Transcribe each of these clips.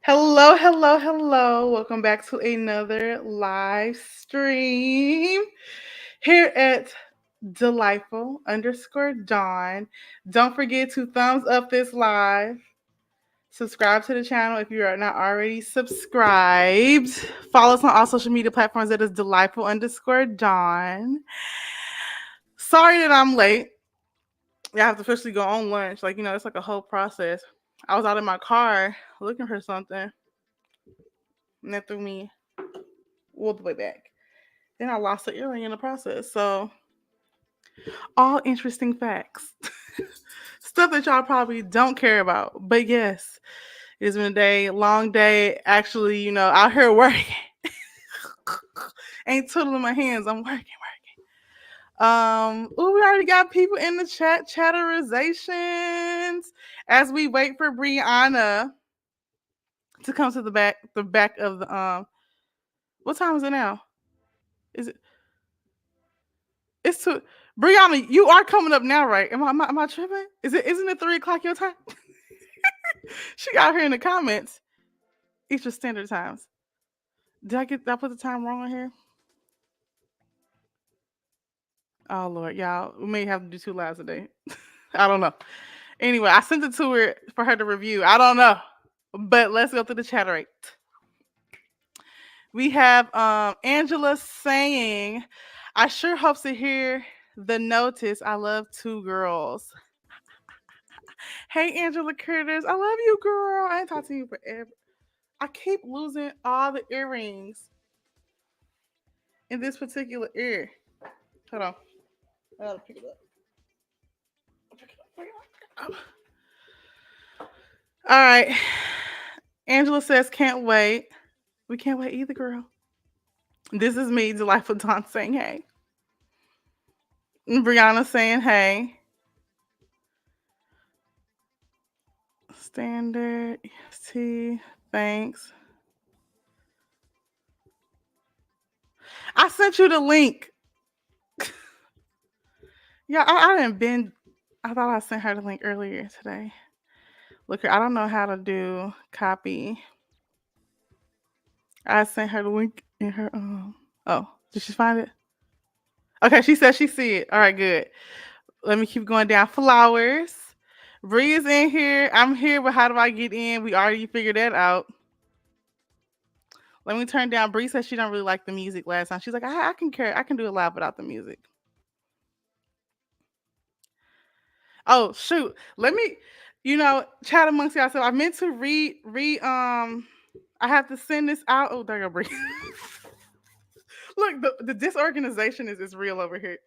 Hello, hello, hello. Welcome back to another live stream here at delightful underscore Dawn. Don't forget to thumbs up this live. Subscribe to the channel if you are not already subscribed. Follow us on all social media platforms that is delightful underscore Dawn. Sorry that I'm late. I have to officially go on lunch. It's like a whole process. I was out in my car looking for something, and that threw me all the way back. Then I lost the earring in the process. So, all interesting facts. Stuff that y'all probably don't care about. But yes, it's been a day, long day. Actually, out here working. Ain't twiddling my hands. I'm working. We already got people in the chatterizations as we wait for Brianna to come to the back of the. What time is it now? Is it? It's to Brianna. You are coming up now, right? Am I tripping? Isn't it 3 o'clock your time? She got here in the comments. Eastern Standard Times. Did I put the time wrong on here? Oh Lord, y'all, we may have to do 2 lives a day. I don't know. Anyway, I sent it to her for her to review. I don't know, but let's go through the chat rate. We have Angela saying, "I sure hope to hear the notice. I love two girls." Hey, Angela Curtis, I love you, girl. I ain't talked to you forever. I keep losing all the earrings in this particular ear. Hold on. I gotta pick it up. All right. Angela says, can't wait. We can't wait either, girl. This is me, Delightful Dawn, saying hey. And Brianna saying hey. Standard, EST, thanks. I sent you the link. Yeah, I didn't been. I thought I sent her the link earlier today. Look, I don't know how to do copy. I sent her the link in her. Oh, did she find it? Okay, she said she see it. All right, good. Let me keep going down. Flowers. Bree is in here. I'm here, but how do I get in? We already figured that out. Let me turn down. Bree said she don't really like the music last time. She's like, I can care. I can do a live without the music. Oh shoot. Let me, chat amongst y'all. So I meant to read. I have to send this out. Oh, there you go, Bree. Look, the disorganization is real over here.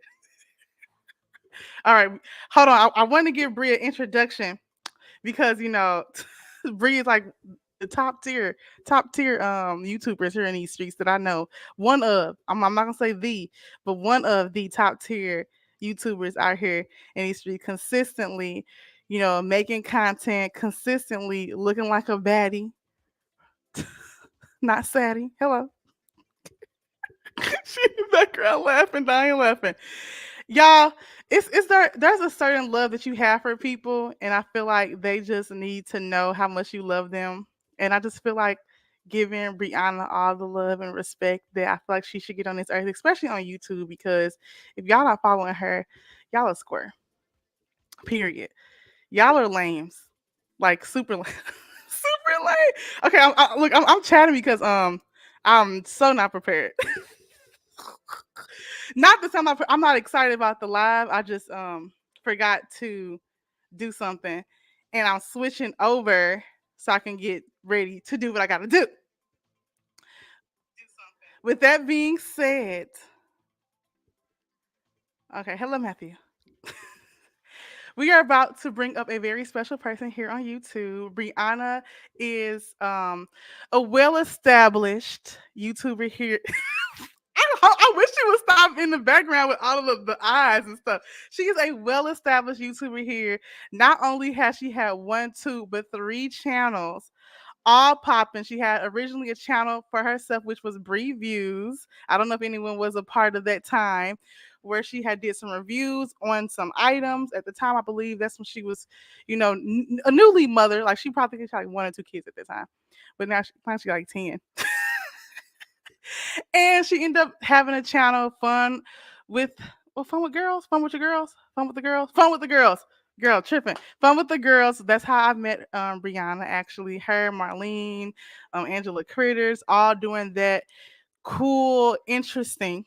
All right, hold on. I want to give Bree an introduction because Bree is like the top tier YouTubers here in these streets that I know. One of I'm not gonna say the, but one of the top tier YouTubers out here in these streets consistently, making content, consistently looking like a baddie, not saddy. Hello. She in the background laughing, dying laughing. Y'all, there's a certain love that you have for people, and I feel like they just need to know how much you love them. And I just feel like giving Brianna all the love and respect that I feel like she should get on this earth, especially on YouTube, because if y'all not following her, y'all are square. Period. Y'all are lames. Like super lame. Super lame. Okay, I'm chatting because I'm so not prepared. Not that I'm not excited about the live. I just forgot to do something, and I'm switching over so I can get ready to do what I got to do. With that being said, okay, hello Matthew. We are about to bring up a very special person here on YouTube. Brianna is a well-established YouTuber here. I wish she would stop in the background with all of the eyes and stuff. She is a well-established YouTuber here. Not only has she had 1, 2, but 3 channels, all popping. She had originally a channel for herself, which was Bree Views. I don't know if anyone was a part of that time, where she had did some reviews on some items. At the time, I believe that's when she was, a newly mother. Like she probably had like 1 or 2 kids at the time, but now she got like 10. And she ended up having a channel, with fun with girls, fun with your girls, fun with the girls, fun with the girls. Girl tripping, fun with the girls. That's how I met Brianna. Actually, her, Marlene, Angela Critters, all doing that cool, interesting,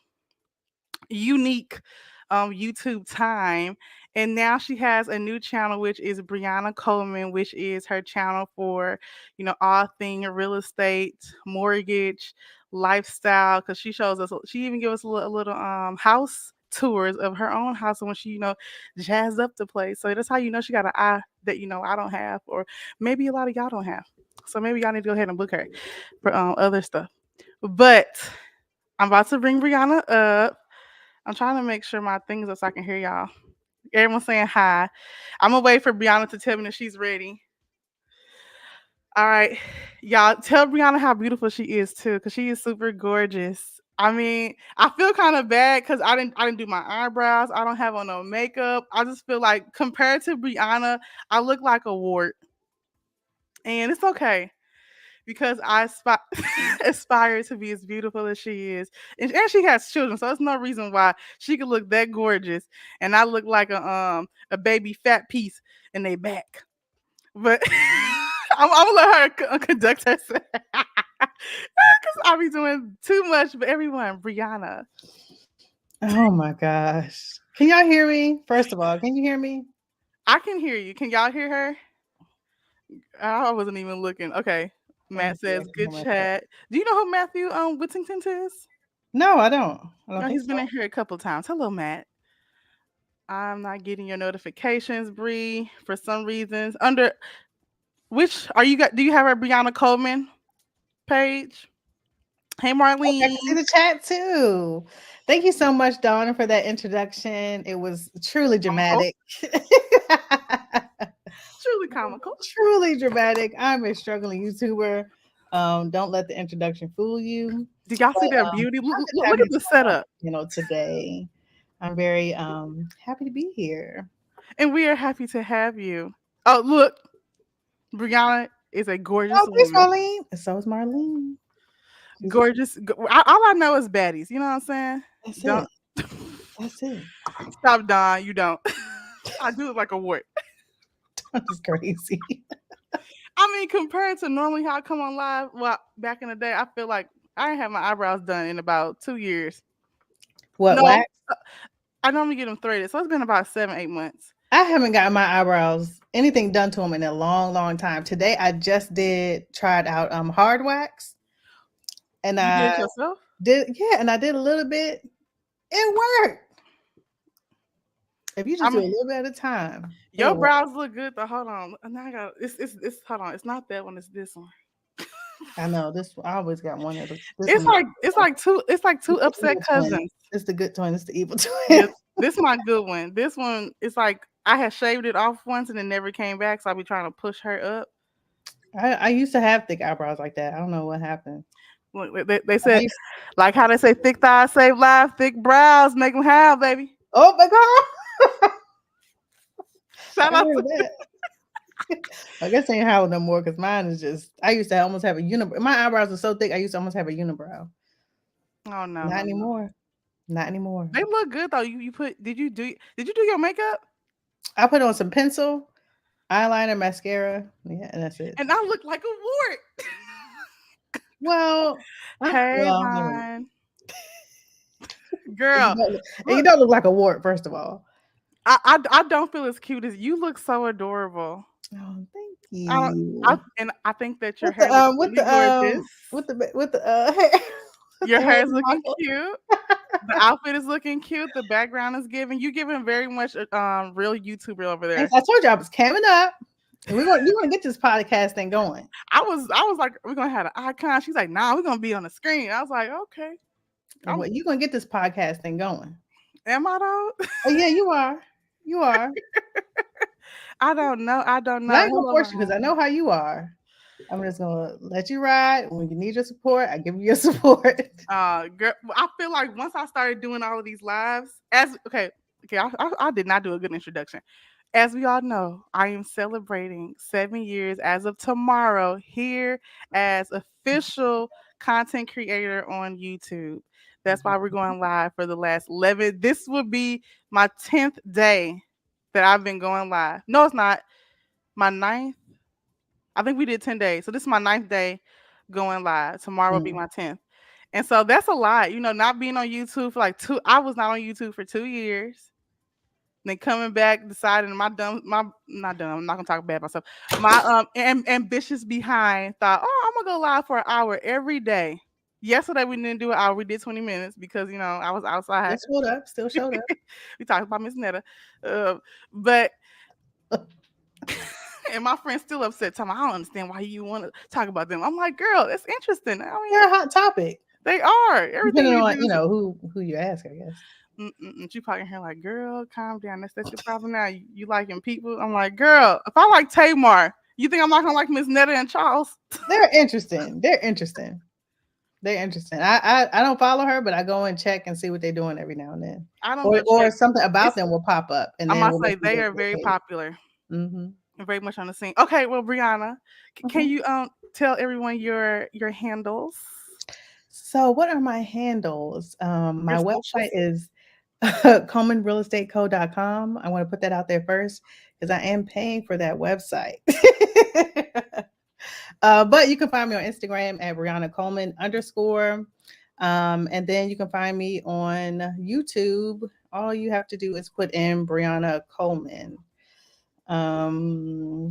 unique YouTube time. And now she has a new channel, which is Brianna Coleman, which is her channel for, all thing real estate, mortgage, lifestyle. Because she shows us, she even gives us a little house tours of her own house and when she, jazzed up the place. So that's how you know she got an eye that I don't have, or maybe a lot of y'all don't have. So maybe y'all need to go ahead and book her for other stuff. But I'm about to bring Brianna up. I'm trying to make sure my things up so I can hear y'all. Everyone's saying hi. I'm gonna wait for Brianna to tell me that she's ready. All right, y'all, tell Brianna how beautiful she is too, because she is super gorgeous. I mean, I feel kind of bad because I didn't do my eyebrows. I don't have on no makeup. I just feel like compared to Brianna, I look like a wart, and it's okay because I aspire to be as beautiful as she is, and she has children, so there's no reason why she could look that gorgeous, and I look like a baby fat piece in their back. But I'm gonna let her conduct herself because I be doing too much. But everyone, Brianna, Oh my gosh. Can y'all hear me? First of all, can you hear me? I can hear you. Can y'all hear her? I wasn't even looking. Okay. Let me Matt see if I says, can good hear myself. chat. Do you know who Matthew Whittington is? No, I don't. I don't No, think he's been in so. here a couple times. Hello, Matt. I'm not getting your notifications, Bree, for some reasons. Under which are you got? Do you have a Brianna Coleman page? Hey, Okay, I can see Marlene. the chat too. Thank you so much, Donna, for that introduction. It was truly Comical. dramatic. Truly comical. Truly dramatic. I'm a struggling YouTuber. Don't let the introduction fool you. Do y'all But see that beauty? I'm just Look happy at to the join y'all, setup. today. I'm very happy to be here. And we are happy to have you. Oh, look. Brianna is a gorgeous Oh, there's woman. Marlene. And so is Marlene. She's a Gorgeous. All I know is baddies. You know what I'm saying? That's Don't it. That's it. stop, Don. You don't. I do it like a wart. That's crazy. I mean, compared to normally how I come on live, well, back in the day, I feel like I didn't have my eyebrows done in about 2 years. What No, wax? I normally get them threaded, so it's been about 7, 8 months. I haven't gotten my eyebrows anything done to them in a long, long time. Today I just tried out hard wax and You did I it yourself? and I did a little bit. It worked. If you I just do a mean, little bit at a time, your it'll work. brows look good though. Hold on. Now I got it's hold on. It's not that one. It's this one. I know this. I always got one that looks. This It's one. like it's like two it's like two It's the upset evil twin. cousins. It's the good twin. It's the evil Yes, twin. this my good one. This one is like I had shaved it off once and it never came back, so I be trying to push her up. I used to have thick eyebrows like that. I don't know what happened. Look, they I said used, like how they say thick thighs save lives, thick brows make them have, baby. oh my god! Shout I out heard to that. I guess I ain't have no more because mine is just. I used to almost have a unibrow. My eyebrows are so thick. I used to almost have a unibrow. oh no Not no no. anymore. Not anymore. They look good though. You put did you do your makeup? I put on some pencil, eyeliner, mascara. Yeah, and that's it. And I look like a wart. Well, Hey let me. Vaughn. And you Girl, don't look, and you look, don't look like a wart, first of all. I don't feel as cute as you look so adorable. Oh, thank I don't I you. and I think that your hair looks really gorgeous. With the hair, with Your the hair hair is looking model. cute. The outfit is looking cute. The background is giving. You giving very much real YouTuber over And there. I told you I was coming up, and we're gonna get this podcast thing going. I was like, we're gonna have an icon. She's like, nah, we're gonna be on the screen. I was like, okay. And I'm what you're gonna get this podcast thing going. am I though? Oh yeah, you are. You are. I don't know. I don't But I know. ain't gonna Hello, force you because I Vaughn. know how you are. I'm just gonna let you ride. When you need your support, I give you your support. Girl, I feel like once I started doing all of these lives, as okay, I did not do a good introduction. As we all know, I am celebrating 7 years as of tomorrow here as official content creator on YouTube. That's why we're going live for the last 11. This will be my 10th day that I've been going live. No, it's not. My ninth. I think we did 10 days. So this is my ninth day going live. Tomorrow will be Mm. my 10th. And so that's a lot, not being on YouTube for like I was not on YouTube for 2 years. Then coming back, deciding my not dumb. I'm not gonna talk bad about myself. My ambitious behind thought, oh, I'm gonna go live for an hour every day. Yesterday we didn't do an hour. We did 20 minutes because I was outside. Still showed up. Still showed up. We talked about Miss Netta, but and my friend's still upset. Telling me, I don't understand why you want to talk about them. I'm like, girl, it's interesting. I mean, They're a hot topic. they are. Everything Depending you on do. who you ask, I guess. She probably here like, girl, calm down. That's your problem now. You liking people? I'm like, girl, if I like Tamar, you think I'm not gonna like Miss Netta and Charles? They're interesting. They're interesting. They're interesting. I don't follow her, but I go and check and see what they're doing every now and then, I don't go or check. something about It's, them will pop up, and I then must will say make me they go are to their very page. popular, Mm-hmm. very much on the scene. Okay, well, Brianna, can Mm-hmm. you tell everyone your handles, So, what are my handles? your My website socials? is colemanrealestateco.com. I want to put that out there first because I am paying for that website. But you can find me on Instagram at Brianna Coleman _. And then you can find me on YouTube. All you have to do is put in Brianna Coleman.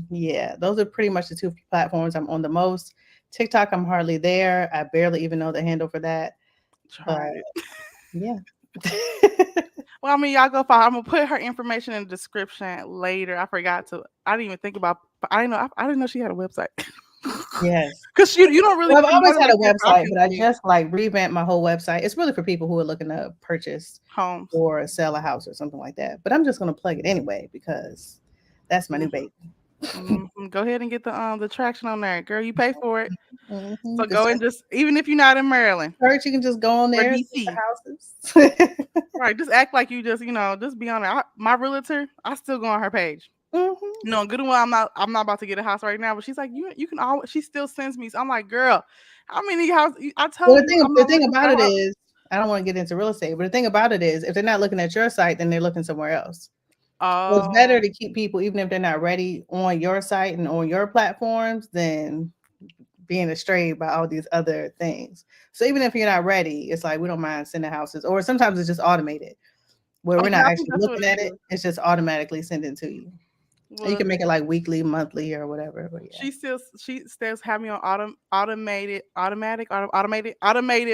Yeah, those are pretty much the two platforms I'm on the most. TikTok, I'm hardly there. I barely even know the handle for that. But Try it. yeah. Well, I mean, y'all go follow. I'm gonna put her information in the description later. I forgot to. I didn't even think about. I didn't know. I didn't know she had a website. Yes. Cause you don't really Well, I've always promote it had like a that. So I website, feel but I like just like revamped my whole website. It's really for people who are looking to purchase homes. or sell a house or something like that. But I'm just gonna plug it anyway because that's my new baby. Go ahead and get the traction on there, girl. You pay for it. Mm-hmm. So go and just even if you're not in Maryland Search, you can just go on or there, see DC, the houses. right? Just act like you just be on there. My realtor, I still go on her page. Hmm. No, good and well. I'm not about to get a house right now, but she's like, you can always. She still sends me. So I'm like, girl, how many houses? I Well, told you I'm the not thing looking about for a it house. is, I don't want to get into real estate, but the thing about it is, if they're not looking at your site, then they're looking somewhere else. So it's Oh, better to keep people, even if they're not ready, on your site and on your platforms than being estrayed by all these other things. So even if you're not ready, it's like we don't mind sending houses, or sometimes it's just automated where we're okay. not I think actually that's what looking it at it. is. It's just automatically sending to you. And you Well, can make it like weekly, monthly, or whatever. But yeah. she still have me on automated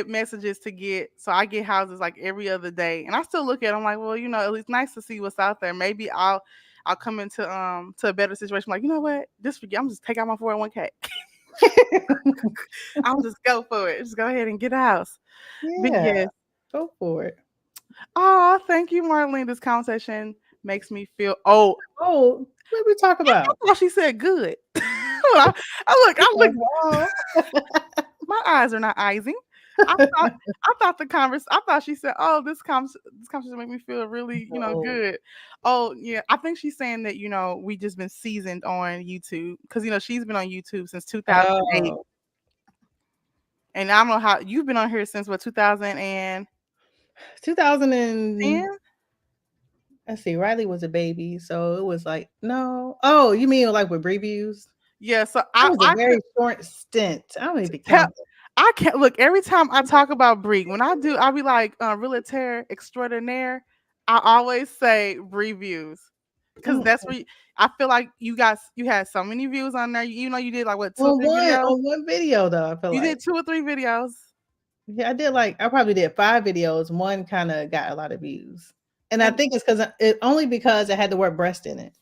messages to get. So I get houses like every other day, and I still look at them like, well, it's nice to see what's out there. Maybe I'll come into to a better situation. Like, you know what? Just forget. I'm just take out my 401k. I'll just go for it. Just go ahead and get a house. But Yeah, yes. go for it. Oh, thank you, Marlene. This conversation makes me feel. Oh, Oh, what did we talk I about? thought she said good. I look. Oh, My eyes are not icing. I thought I thought she said, "Oh, this conversation make me feel really, no. good." Oh, yeah. I think she's saying that, we just been seasoned on YouTube because she's been on YouTube since 2008. Oh, And I don't know how you've been on here since what 2010? 2000 and let's see, Riley was a baby, so it was like no. Oh, you mean like with reviews? Yeah, so That I was a I very could short stint. I don't even tell count it. I can't look every time I talk about Brie. When I do, I'll be like realtor extraordinaire. I always say reviews because Mm. that's where I feel like you had so many views on there. You did like what two or On three videos. one video though, I feel You like. did 2 or 3 videos. Yeah, I probably did 5 videos. One kind of got a lot of views. And I And think it's because it had the word breast in it.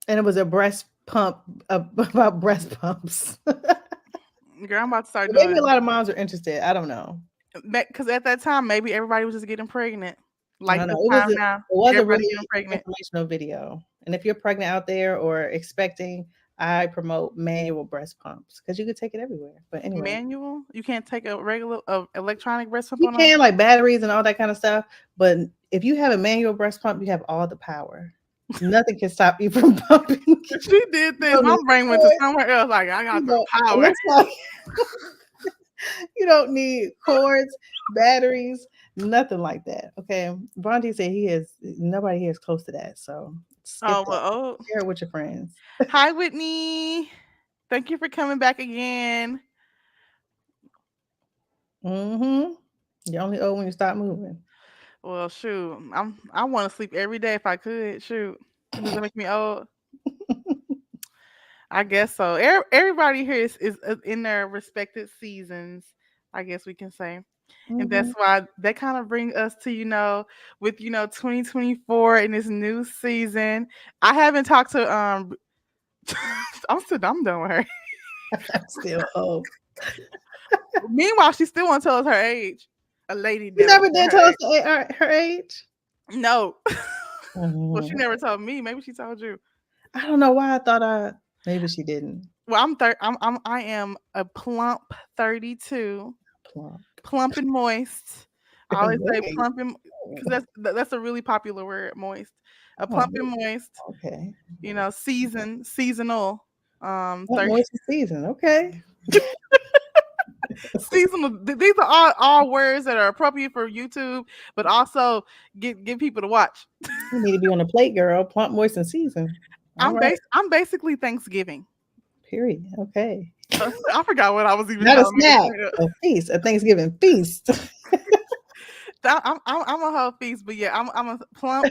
And it was a breast pump about breast pumps. So girl, I'm about to start maybe a doing lot of moms are interested. I don't know. because at that time maybe everybody was just getting pregnant. I Like don't know. this time It now, was a everybody really getting pregnant. informational video. And if you're pregnant out there or expecting, I promote manual breast pumps because you could take it everywhere. But anyway, Manual? You can't take a regular electronic breast pump you on a. can like batteries and all that kind of stuff. But if you have a manual breast pump, you have all the power. Nothing can stop you from pumping. She did You this. don't My need brain went to cords. somewhere else. Like I got You some know, it power. looks like you don't need cords, batteries, nothing like that. Okay. Bronte said he is nobody here is close to that. So skip Oh that. well. Oh, Share it with your friends. hi Whitney. Thank you for coming back again. Mm-hmm. You're only old when you stop moving. Well, shoot, I want to sleep every day if I could. Shoot, does it make me old? I guess so. Everybody here is in their respected seasons. I guess we can say. And that's Mm-hmm. why that kind of brings us to, with 2024 in this new season. I haven't talked to I'm done with her. I'm still old. Meanwhile, she still won't tell us her age. A lady You never never told did her tell us age. her age. No. Well, she Mhm. never told me. Maybe she told you. I don't know why I thought I maybe she didn't. Well, I am a plump 32, Plump. plump and moist. I always say Wait. plump and because that's a really popular word, moist. A Oh, plump and moist. okay. Seasonal. What 30 moist season? Okay. seasonal. These are all words that are appropriate for YouTube, but also get people to watch. You need to be on the plate, girl. Plump, moist, and season. All right. I'm basically Thanksgiving. Period. Okay. I forgot what I was even Not a telling me to snack. bring up. A feast. A Thanksgiving feast. I'm a whole feast, but yeah, I'm a plump.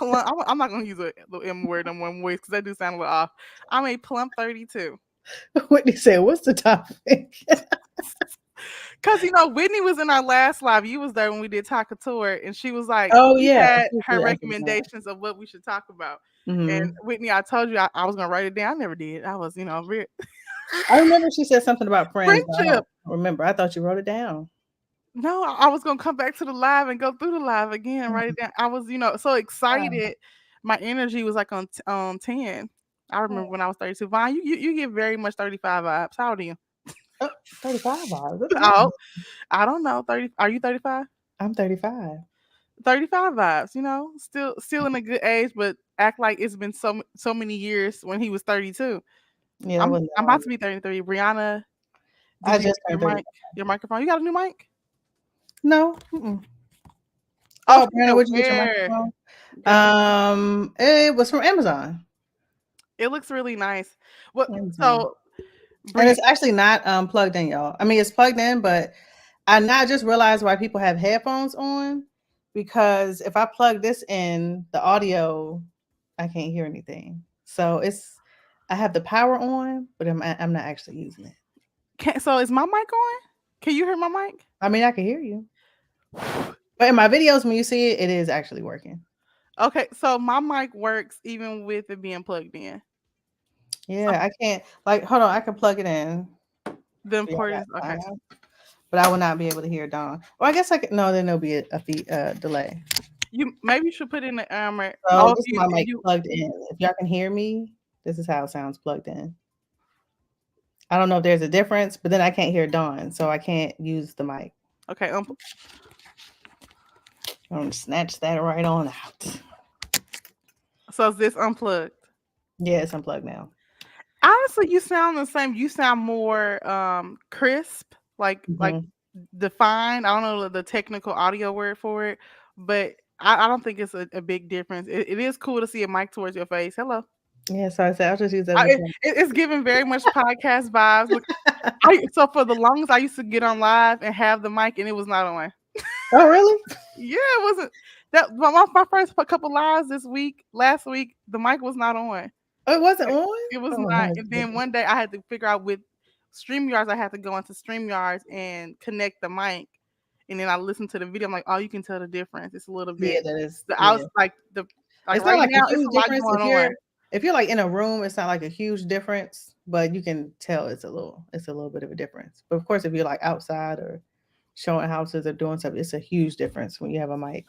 I'm not gonna use the M word on one voice because that do sound a little off. I'm a plump 32. Whitney said, "What's the topic?" Cause Whitney was in our last live. You was there when we did Taka Tour, and she was like, Oh she yeah, had she was her really asking about. recommendations of what we should talk about. And Mm-hmm. Whitney, I told you I was gonna write it down. I never did. I was, I remember she said something about friends, but I friendship. don't remember. I thought you wrote it down. No, I was gonna come back to the live and go through the live again, and write it down. I was, so Oh, excited. My energy was like on 10. I remember when I was 32. Vine, you get very much 35 vibes. How old are you? oh, 35 hours. What does that Oh, mean? I don't know. 30. Are you 35? I'm 35. 35 vibes. Still in a good age, but act like it's been so many years when he was 32. Yeah, that I'm wasn't I'm that long about ago. to be 33. Brianna, I did you just your turned 30. your microphone? You got a new mic? No. Mm-mm. Oh, Oh, she said Brandon, where'd you get your where? microphone? Girl, It was from Amazon. it looks really nice. What Amazon. so And Bri it's actually not plugged in, y'all. I mean, it's plugged in, but I now just realized why people have headphones on because if I plug this in, the audio, I can't hear anything. So I have the power on, but I'm not actually using it. so is my mic on? Can you hear my mic? I mean, I can hear you, but in my videos, when you see it, it is actually working. Okay, so my mic works even with it being plugged in. So Yeah, I can't like hold on, I can plug it in. the So y'all importance, got okay. time, but I will not be able to hear Dawn. Well, I guess I could. No, then there'll be a delay. You maybe you should put in the So oh this is my if mic you plugged in. If y'all can hear me, this is how it sounds plugged in. I don't know if there's a difference, but then I can't hear Dawn, so I can't use the mic. okay, I'm gonna snatch that right on out. so is this unplugged? Yeah, it's unplugged now. Honestly, you sound the same. You sound more crisp, like Hmm. defined. I don't know the technical audio word for it, but I don't think it's a big difference. It is cool to see a mic towards your face. Hello. Yeah, so I said I'll just use that as a point. It's giving very much podcast vibes. Look, so for the longest, I used to get on live and have the mic, and it was not on. Oh, really? Yeah, it wasn't that my first couple lives this week. Last week, the mic was not on. Oh, it wasn't Like, on. it was Oh not. my And then goodness. one day, I had to figure out with StreamYards. I had to go into StreamYards and connect the mic, and then I listened to the video. I'm like, oh, you can tell the difference. It's a little Yeah, bit. that is. The Yeah, outs like it's not right like a now, it's huge a lot difference going on. if you're like in a room. It's not like a huge difference, but you can tell it's a little bit of a difference. But of course, if you're like outside or showing houses or doing something, it's a huge difference when you have a mic.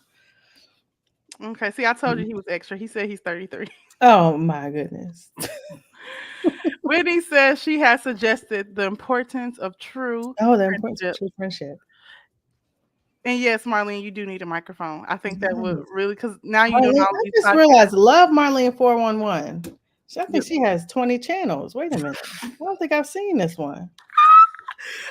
Okay, see, I told you he was extra. He said he's 33. Oh my goodness. Whitney says she has suggested the importance of true Oh, the importance of friendship. true friendship. And yes, Marlene, you do need a microphone. I think that would Nice. really because now you doing Marlene, all I these just podcasts. realized love Marlene 411. I think Yep. she has 20 channels. Wait a minute. I don't think I've seen this one.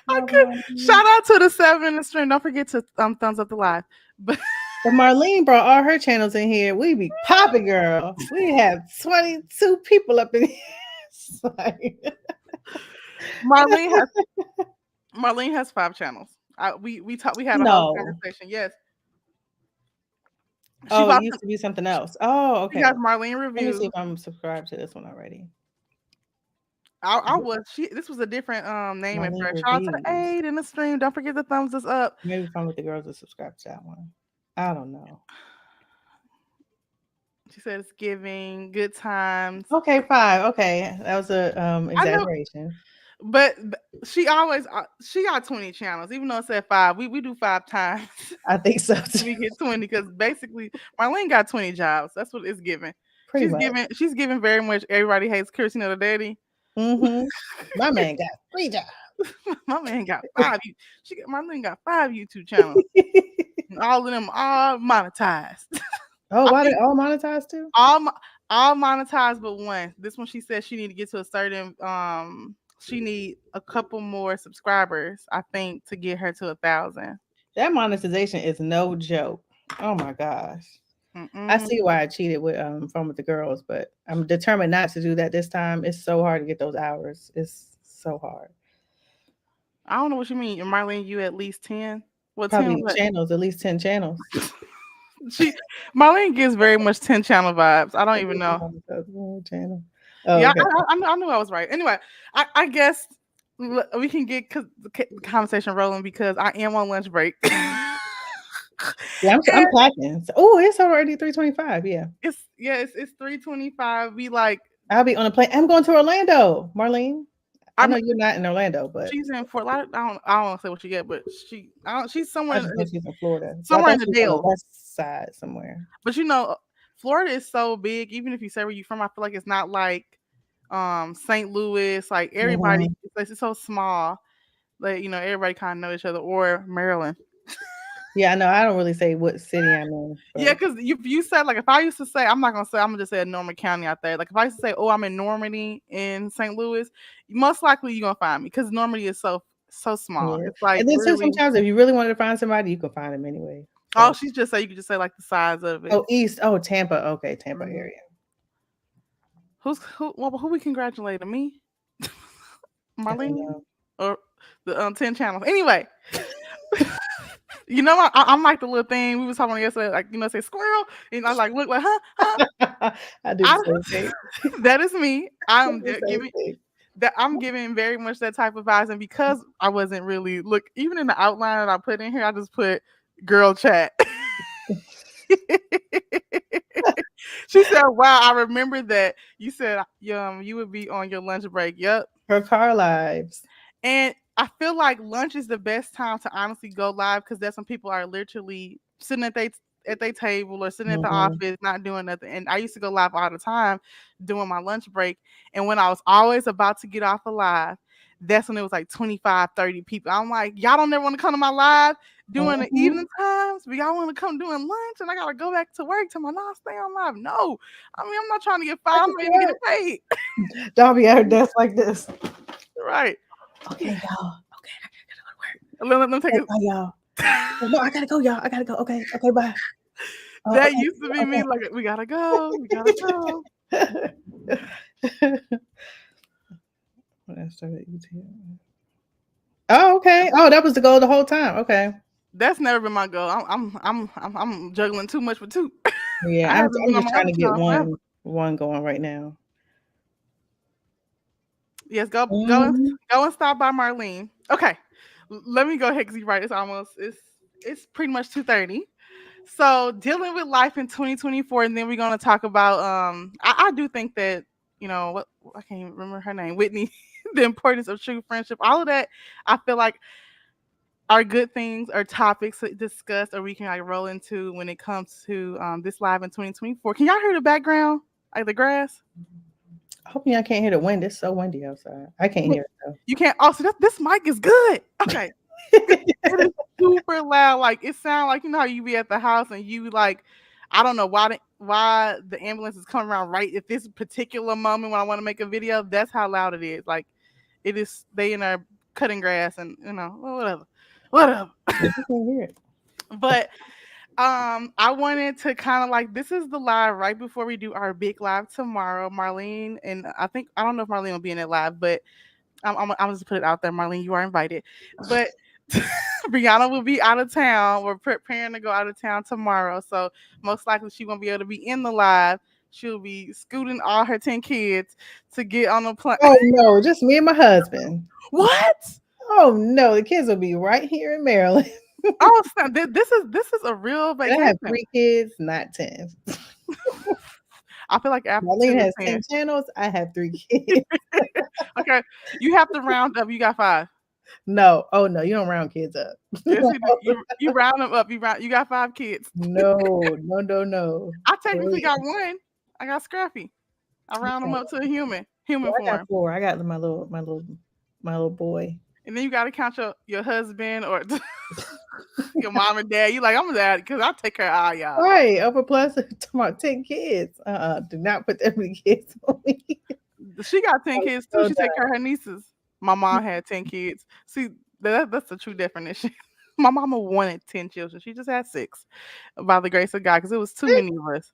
I Love could Marlene. shout out to the 7 in the stream. Don't forget to thumbs up the live. But But Marlene brought all her channels in here. We be popping, girl. We have 22 people up in here. It's like- Marlene has Marlene has 5 channels. We had a whole no. conversation. Yes, she Oh, it bought used some. to be something else. Oh, She okay. has Marlene Let me see reviews. if I'm subscribed to this one already. I was she. This was a different name at Marlene first. Shout out to the reviews. 8 in the stream. Don't forget the thumbs us up. Maybe if I'm with the girls that subscribe to that one. I don't know. She said it's giving good times. Okay, 5. Okay. That was a I know, exaggeration. but she always she got 20 channels. Even though it said 5, we do 5 times. I think so too. We get 20 because basically Marlene got 20 jobs. That's what it's giving. Pretty much. She's giving very much everybody hates Kirsty the daddy. Mm-hmm. My man got 3 jobs. My man got 5. Marlene got 5 YouTube channels. And all of them are monetized. Oh, I why they think all monetized too? all all monetized but one. This one she said she need to get to a certain she need a couple more subscribers, I think, to get her to 1,000. That monetization is no joke. Oh my gosh. I Mm-mm. see why I cheated with Fun with the Girls, but I'm determined not to do that this time. It's so hard to get those hours. It's so hard. I don't know what you mean. Marlene, you at least 10? Well, 10 Probably what? channels, at least 10 channels. She Marlene gives very much 10 channel vibes. I don't At even least know. one channel. Oh, Yeah, okay. I knew I was right. Anyway, I guess we can get the conversation rolling because I am on lunch break. Yeah, I'm And packing. So, oh, it's already 3:25. Yeah. it's 3:25. We like I'll be on a plane. I'm going to Orlando, Marlene. I I'm know you're not in Orlando, but she's in Fort Lauderdale. I don't want to say what she get, but she's I just know she's in Florida. But I somewhere thought in the she was on the Dale. west side somewhere. But Florida is so big. Even if you say where you from, I feel like it's not like St. Louis. Like everybody, Mhm. it's so small. Like everybody kind of know each other. Or Maryland. Yeah, I know. I don't really say what city I'm in, Yeah, but because you said like if I used to say I'm not gonna say I'm gonna just say a Norman County out there. Like if I used to say I'm in Normandy in St. Louis, most likely you're gonna find me because Normandy is so small. yeah. It's like And then too, really. sometimes if you really wanted to find somebody, you can find them anyway. Oh, So, she's just say you could just say like the size of it. oh, east. Oh, Tampa. Okay, Tampa Mhm. area. Who we congratulating me, I don't Marlene, know. or the 10 channels? Anyway, I'm like the little thing we was talking about yesterday, like say squirrel, and I like look like huh. I do the I, same thing. that is me. I do the same thing. I'm giving very much that type of vibes, and because I wasn't really look even in the outline that I put in here, I just put girl chat. She said, "Wow, I remember that you said you would be on your lunch break." Yep. Her car lives. And I feel like lunch is the best time to honestly go live because that's when people are literally sitting at their table or sitting at the Mhm. office not doing nothing. And I used to go live all the time doing my lunch break. And when I was always about to get off a live, that's when it was like 25, 30 people. I'm like, y'all don't ever want to come to my live during the Mhm. evening times, but y'all want to come doing lunch and I gotta go back to work to my non stay on live. No, I mean I'm not trying to get I fired, I'm can not even getting work. paid. Darby at her desk like this. Right. Okay, y'all. Okay, I gotta go to work. Let me take Okay, it. bye, y'all. Oh, no, I gotta go, y'all. I gotta go. Okay, okay, bye. Oh, That okay, used to be me. Like, we gotta go. We gotta go. okay. When I started eating. Oh, okay. Oh, that was the goal the whole time. Okay. That's never been my goal. I'm juggling too much for two. I Yeah, haven't I'm been on just my trying other to get channel forever. one going right now. Yes, Mhm. go and stop by Marlene. Okay, let me go ahead because you're right. It's pretty much 2:30. So dealing with life in 2024, and then we're gonna talk about I do think that what I can't even remember her name, Whitney, the importance of true friendship, all of that. I feel like are good things or topics to discuss or we can like roll into when it comes to this live in 2024. Can y'all hear the background? Like the grass? Hope y'all can't hear the wind. It's so windy outside. I can't Look, hear it you can't. Oh, so this mic is good. Okay, though. it is super loud. Like it sounds like you know how you be at the house and you like, I don't know why the ambulance is coming around right at this particular moment when I want to make a video. That's how loud it is. Like it is. They in there cutting grass and you know well, whatever. I can't hear it. But I wanted to kind of like this is the live right before we do our big live tomorrow. Marlene and I don't know if Marlene will be in it live, but I'm just put it out there, Marlene. You are invited, but Brianna will be out of town. We're preparing to go out of town tomorrow, so most likely she won't be able to be in the live. She'll be scooting all her 10 kids to get on the plane. Oh no, just me and my husband. What? Oh no, the kids will be right here in Maryland. Oh, snap. This is a real And I have vacation. 3 kids, not 10. I feel like after two Marlene is has 10 10. channels. I have 3 kids. Okay, you have to round up. You got five. No. Oh no, you don't round kids up. Yes, you do. You round them up. You got 5 kids. No, no, no, no. I technically got Please. one. I got Scrappy. I round them Okay. up to a human Well, I got form. 4. I got my little boy. And then you got to count your husband or your mom and dad. You like I'm a dad because I take care of all y'all. Right. Upper plus talking about 10 kids. Do not put that many kids on me. She got 10 kids too. So She take care of her nieces. My mom had 10 kids. See, that's the true definition. My mama wanted 10 children. She just had 6, by the grace of God, because it was too many of us.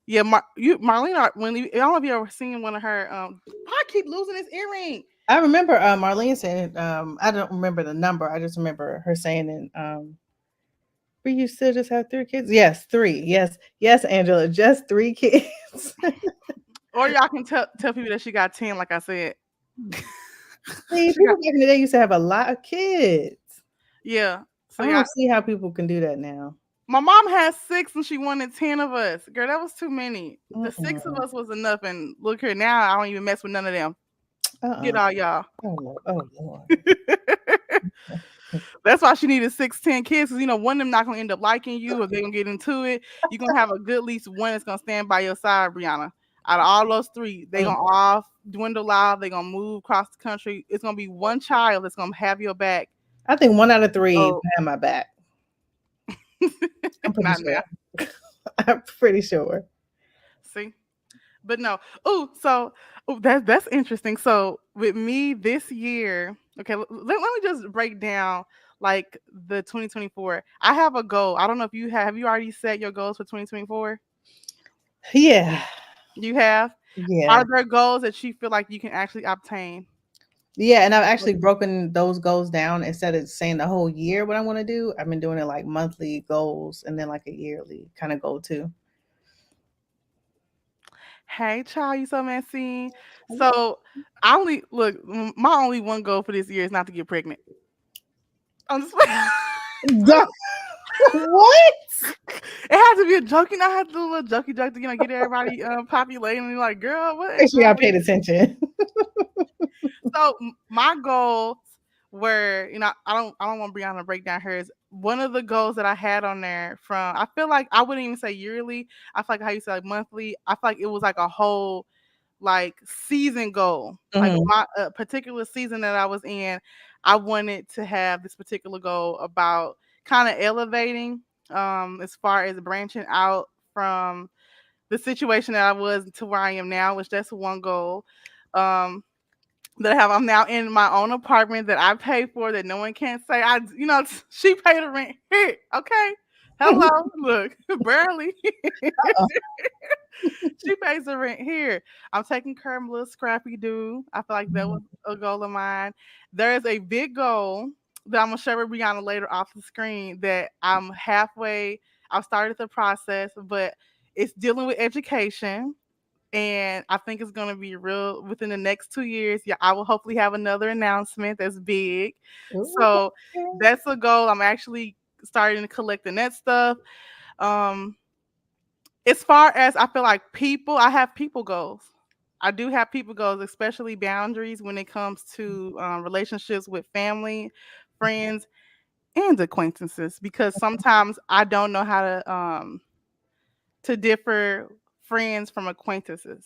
Yeah, Marlene. I don't know if you ever seen one of her. I keep losing this earring. I remember Marlene saying, I don't remember the number. I just remember her saying, but you still just have 3 kids? Yes, 3. Yes, yes, Angela, just 3 kids. Or y'all can tell people that she got 10. Like I said, See, she got people back in the day used to have a lot of kids. yeah. So I yeah, don't see how people can do that now. my mom had 6 and she wanted 10 of us. Girl, that was too many. The 6 of Mm-mm. us was enough. And look here now, I don't even mess with none of them. Uh-uh. Get all y'all. Oh, Lord. Oh, Lord. That's why she needed 6, 10 kids, because you know one of them not gonna end up liking you, or they gonna get into it. You're gonna have a good at least one that's gonna stand by your side, Brianna. Out of all those 3, they Mm. gonna all dwindle out. They gonna move across the country. It's gonna be one child that's gonna have your back. I think 1 out of 3 Oh, have my back. I'm pretty not sure. now. I'm pretty sure. See, but no. Oh, so that's interesting. So with me this year, okay, let me just break down like the 2024. I have a goal. I don't know if you have you already set your goals for 2024? Yeah. You have? Yeah. Are there goals that you feel like you can actually obtain? Yeah, and I've actually broken those goals down instead of saying the whole year what I want to do. I've been doing it like monthly goals and then like a yearly kind of goal too. Hey, child, you so messy. So I only look. My only one goal for this year is not to get pregnant. I'm just. Duh. What? It has to be a joke. You know, I had to do a little jokey joke to get everybody populating. And like, girl, what is Actually, I wrong with paid you? attention. So my goals were, I don't want Brianna to break down hers. One of the goals that I had on there from, I feel like I wouldn't even say yearly. I feel like how you say like monthly. I feel like it was like a whole like season goal. Like Hmm. my particular season that I was in, I wanted to have this particular goal about kind of elevating, as far as branching out from the situation that I was to where I am now, which that's one goal. Um, that I have. I'm now in my own apartment that I pay for that no one can say she paid the rent here. Okay. Hello, look, barely. She pays the rent here. I'm taking care of my little scrappy dude. I feel like that was a goal of mine. There is a big goal that I'm gonna share with Brianna later off the screen that I'm halfway. I've started the process, but it's dealing with education. And I think it's gonna be real within the next 2 years. Yeah, I will hopefully have another announcement that's big. Ooh, So okay. that's a goal. I'm actually starting to collect the net stuff. Um, as far as I feel like people, I have people goals. I do have people goals, especially boundaries when it comes to relationships with family, friends, and acquaintances. Because sometimes I don't know how to differ friends from acquaintances.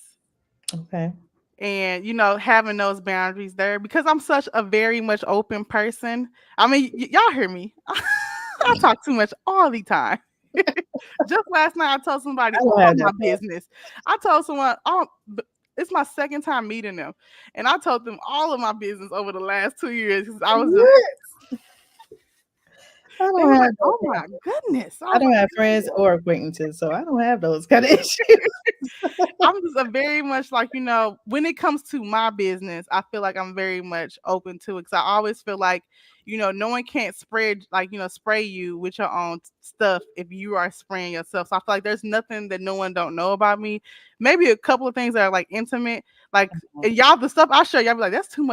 Okay. and having those boundaries there because I'm such a very much open person. I mean, y'all hear me. I talk too much all the time. Just last night I told somebody I don't all have my that. business. I told someone all it's my second time meeting them, and I told them all of my business over the last 2 years because I was just. What? I They don't were have like, that. "Oh my goodness!" I I was don't like, have friends or acquaintances, so I don't have those kind of issues. I'm just a very much like, when it comes to my business, I feel like I'm very much open to it because I always feel like, no one can't spread, like, spray you with your own stuff if you are spraying yourself. So I feel like there's nothing that no one don't know about me. Maybe a couple of things that are like intimate, like, and y'all, the stuff I show y'all be like, that's too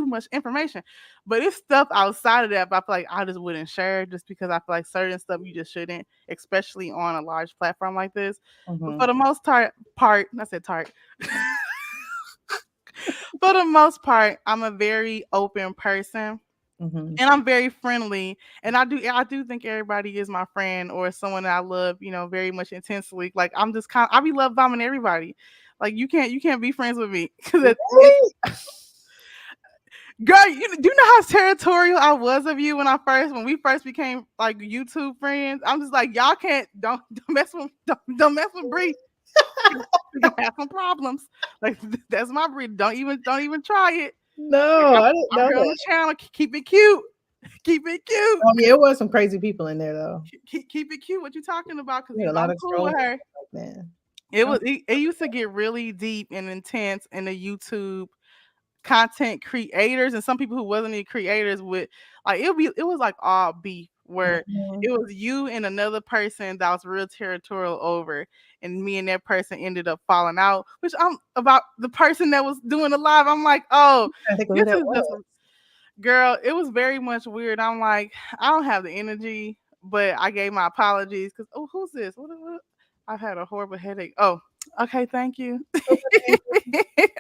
much information. But it's stuff outside of that, but I feel like I just wouldn't share just because I feel like certain stuff you just shouldn't, especially on a large platform like this. But for Mhm, the most I said tart. For the most part, I'm a very open person mhm. and I'm very friendly. And I do think everybody is my friend or someone that I love, very much intensely. Like I'm just I be love bombing everybody. Like you can't be friends with me because Really? girl, do you know how territorial I was of you when we first became like YouTube friends? I'm just like y'all can't don't mess with don't mess with Bree. You're gonna have some problems. Like that's my breed. Don't even try it. No, I didn't I'm know here on that. the channel. Keep it cute. Keep it cute. Oh, yeah, it was some crazy people in there, though. Keep it cute. What you talking about? Because We had a lot I'm of cool with trolling. her. Like, man. It Oh, was it used to get really deep and intense in the YouTube content creators and some people who wasn't even creators with like it was like all beef where mhm. it was you and another person that was real territorial over and me and that person ended up falling out, which I'm about the person that was doing the live. I'm like, oh, I think of who this that is just was. girl, it was very much weird. I'm like, I don't have the energy, but I gave my apologies because who's this? What? I've had a horrible headache. Oh, okay, thank you.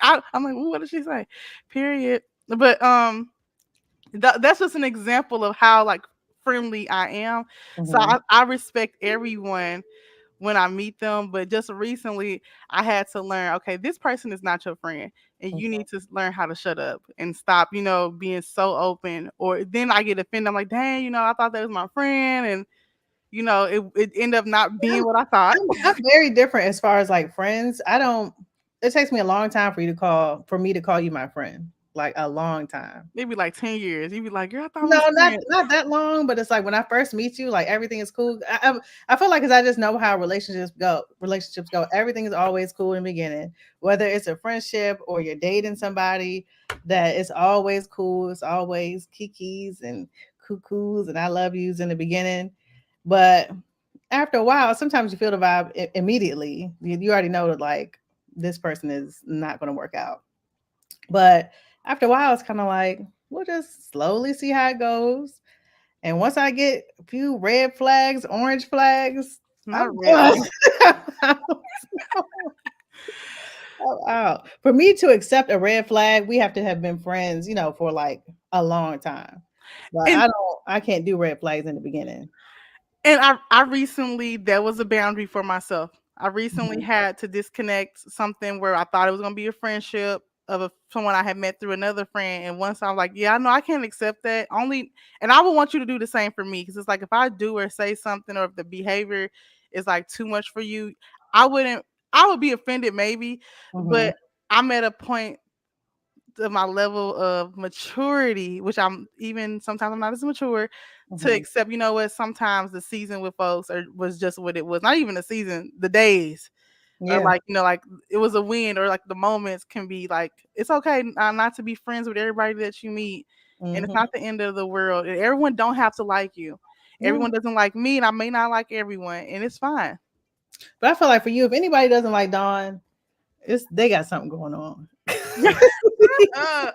I'm like, what did she say? Period. But that's just an example of how like friendly I am. So Mhm, I respect everyone when I meet them. But just recently, I had to learn, okay, this person is not your friend, and you mhm. need to learn how to shut up and stop, being so open. Or then I get offended. I'm like, dang, I thought that was my friend, and it ended up not being I'm what I thought. I'm very different as far as, like, friends. I don't it takes me a long time for me to call you my friend, like, a long time. Maybe like 10 years. You'd be like, girl, I thought we No, was friends. not that long, but it's like when I first meet you, like everything is cool. I feel like because I just know how relationships go. Everything is always cool in the beginning, whether it's a friendship or you're dating somebody. That it's always cool. It's always kikis and cuckoos and I love yous in the beginning, but after a while, sometimes you feel the vibe immediately. You already know that like this person is not going to work out. But after a while, it's kind of like we'll just slowly see how it goes. And once I get a few red flags, orange flags, I'm Not red done. flag. I'm out. For me to accept a red flag, we have to have been friends, for like a long time. But And I can't do red flags in the beginning. And I recently that was a boundary for myself. I recently Mhm. had to disconnect something where I thought it was gonna be a friendship of someone I had met through another friend, and once I'm like, yeah, I know I can't accept that. Only, and I would want you to do the same for me because it's like if I do or say something or if the behavior is like too much for you, I wouldn't. I would be offended maybe, Mhm. but I'm at a point to my level of maturity, which I'm even sometimes I'm not as mature to Mhm. accept, what, sometimes the season with folks was just what it was. Not even the season, the days. Or Yeah. like, like it was a win, or like the moments can be like, it's okay not to be friends with everybody that you meet. And it's Mhm. not the end of the world. And everyone don't have to like you. Yeah. Everyone doesn't like me, and I may not like everyone, and it's fine. But I feel like for you, if anybody doesn't like Dawn, it's they got something going on. Uh,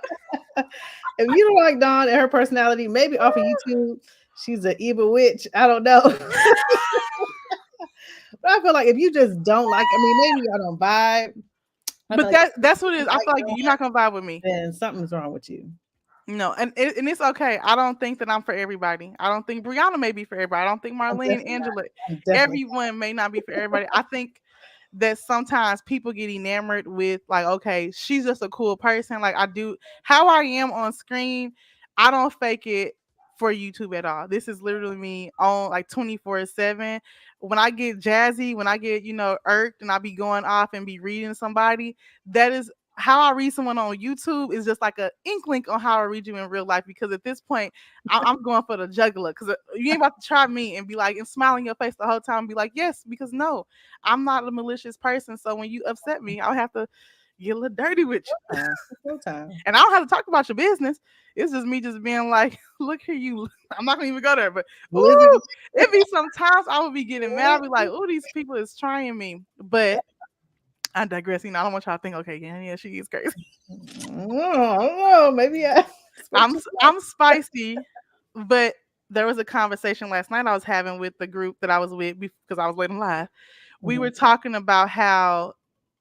If you don't like Dawn and her personality, maybe off of YouTube, she's an evil witch. I don't know. But I feel like if you just don't like, I mean, maybe y'all don't vibe. I feel but like if that's what it you is. don't I like feel like you're Dawn, not gonna vibe with me. then something's wrong with you. No, and it's okay. I don't think that I'm for everybody. I don't think Brianna may be for everybody. I don't think I'm Marlene, definitely not. Angela, I'm definitely everyone may not be for everybody. I think that sometimes people get enamored with, like, okay, she's just a cool person. Like, I do how I am on screen, I don't fake it for YouTube at all. This is literally me on like 24/7. When I get jazzy, when I get, irked and I be going off and be reading somebody, that is how I read someone on YouTube is just like a inkling on how I read you in real life. Because at this point, I'm going for the jugular. Because you ain't about to try me and be like and smile in your face the whole time and be like, yes, because no, I'm not a malicious person. So when you upset me, I'll have to get a little dirty with you. Full time. And I don't have to talk about your business. It's just me just being like, look here, you. I'm not gonna even go there, but Lizzie. ooh, it be sometimes I would be getting mad. I'd be like, oh, these people is trying me. But I digress. I don't want y'all to think, okay, yeah, she is crazy. I don't know. Maybe I spoke too I'm spicy, but there was a conversation last night I was having with the group that I was with because I was waiting live. We much. were talking about how,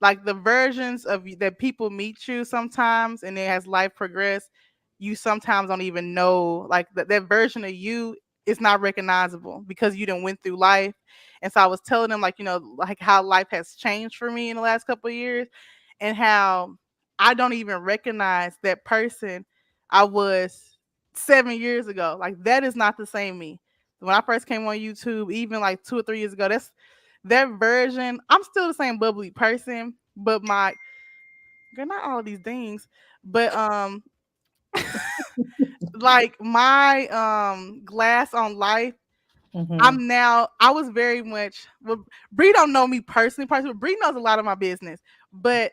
like, the versions of that people meet you sometimes, and then as life progress, you sometimes don't even know, like, that version of you is not recognizable because you done went through life. And so I was telling them, like, like how life has changed for me in the last couple of years, and how I don't even recognize that person I was 7 years ago. Like, that is not the same me. When I first came on YouTube, even like 2 or 3 years ago, that version. I'm still the same bubbly person, but my girl, not all of these things, but like my glass on life. Mm-hmm. I was very much, well, Bree don't know me personally. Bree knows a lot of my business, but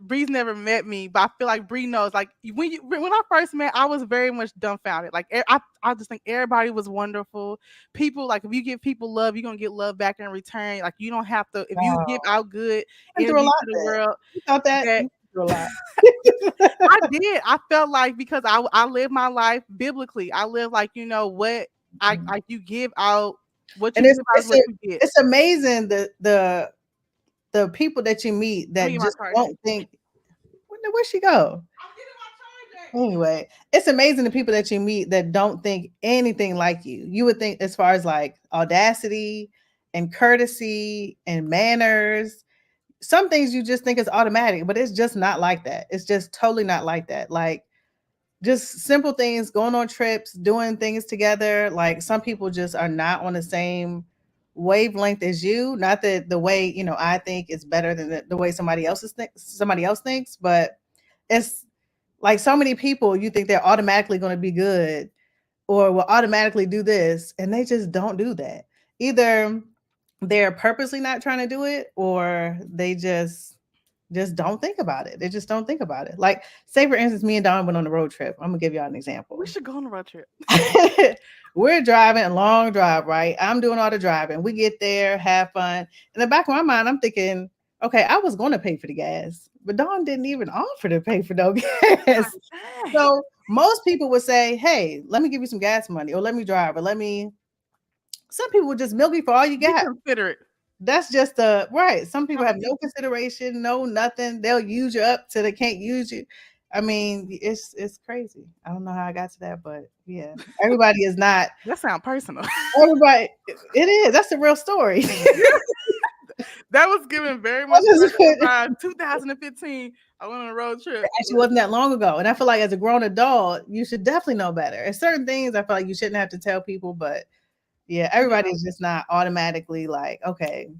Bree's never met me. But I feel like Bree knows. Like, when I first met, I was very much dumbfounded. Like, I just think everybody was wonderful. People, like, if you give people love, you're gonna get love back in return. Like, you don't have to, if you Wow. give out good Went through a energy lot to the then. world. You thought that? That You went through a lot. I did. I felt like, because I live my life biblically. I live like, what I you give out, what And you give out is what you get. it's amazing the people that you meet Let me that get my just charger. won't think, where'd she go? I'm getting my charger. Anyway, it's amazing the people that you meet that don't think anything like you. You would think, as far as like audacity and courtesy and manners, some things you just think is automatic, but it's just not like that. It's just totally not like that. Like, just simple things, going on trips, doing things together. Like, some people just are not on the same wavelength as you. Not that the way, I think is better than the way somebody else thinks, but it's like, so many people, you think they're automatically going to be good or will automatically do this, and they just don't do that. Either they're purposely not trying to do it, or they just don't think about it. They just don't think about it. Like, say for instance, me and Don went on a road trip. I'm gonna give y'all an We example. should go on a road trip. We're driving a long drive, right? I'm doing all the driving. We get there, have fun. In the back of my mind, I'm thinking, okay, I was going to pay for the gas, but Dawn didn't even offer to pay for no gas. Dang. So most people would say, hey, let me give you some gas money, or let me drive, or let me. Some people would just milk you for all you Be got. considerate. That's just the right. Some people Trying have to no consideration, no nothing. They'll use you up till they can't use you. I mean, it's crazy. I don't know how I got to that, but yeah, everybody is not. That sound personal. Everybody, it is. That's the real story. That was given very I much just personal put- vibe. 2015, I went on a road trip. actually wasn't that long ago, and I feel like as a grown adult, you should definitely know better. And certain things, I feel like you shouldn't have to tell people, but yeah, Yeah. everybody is just not automatically like, okay,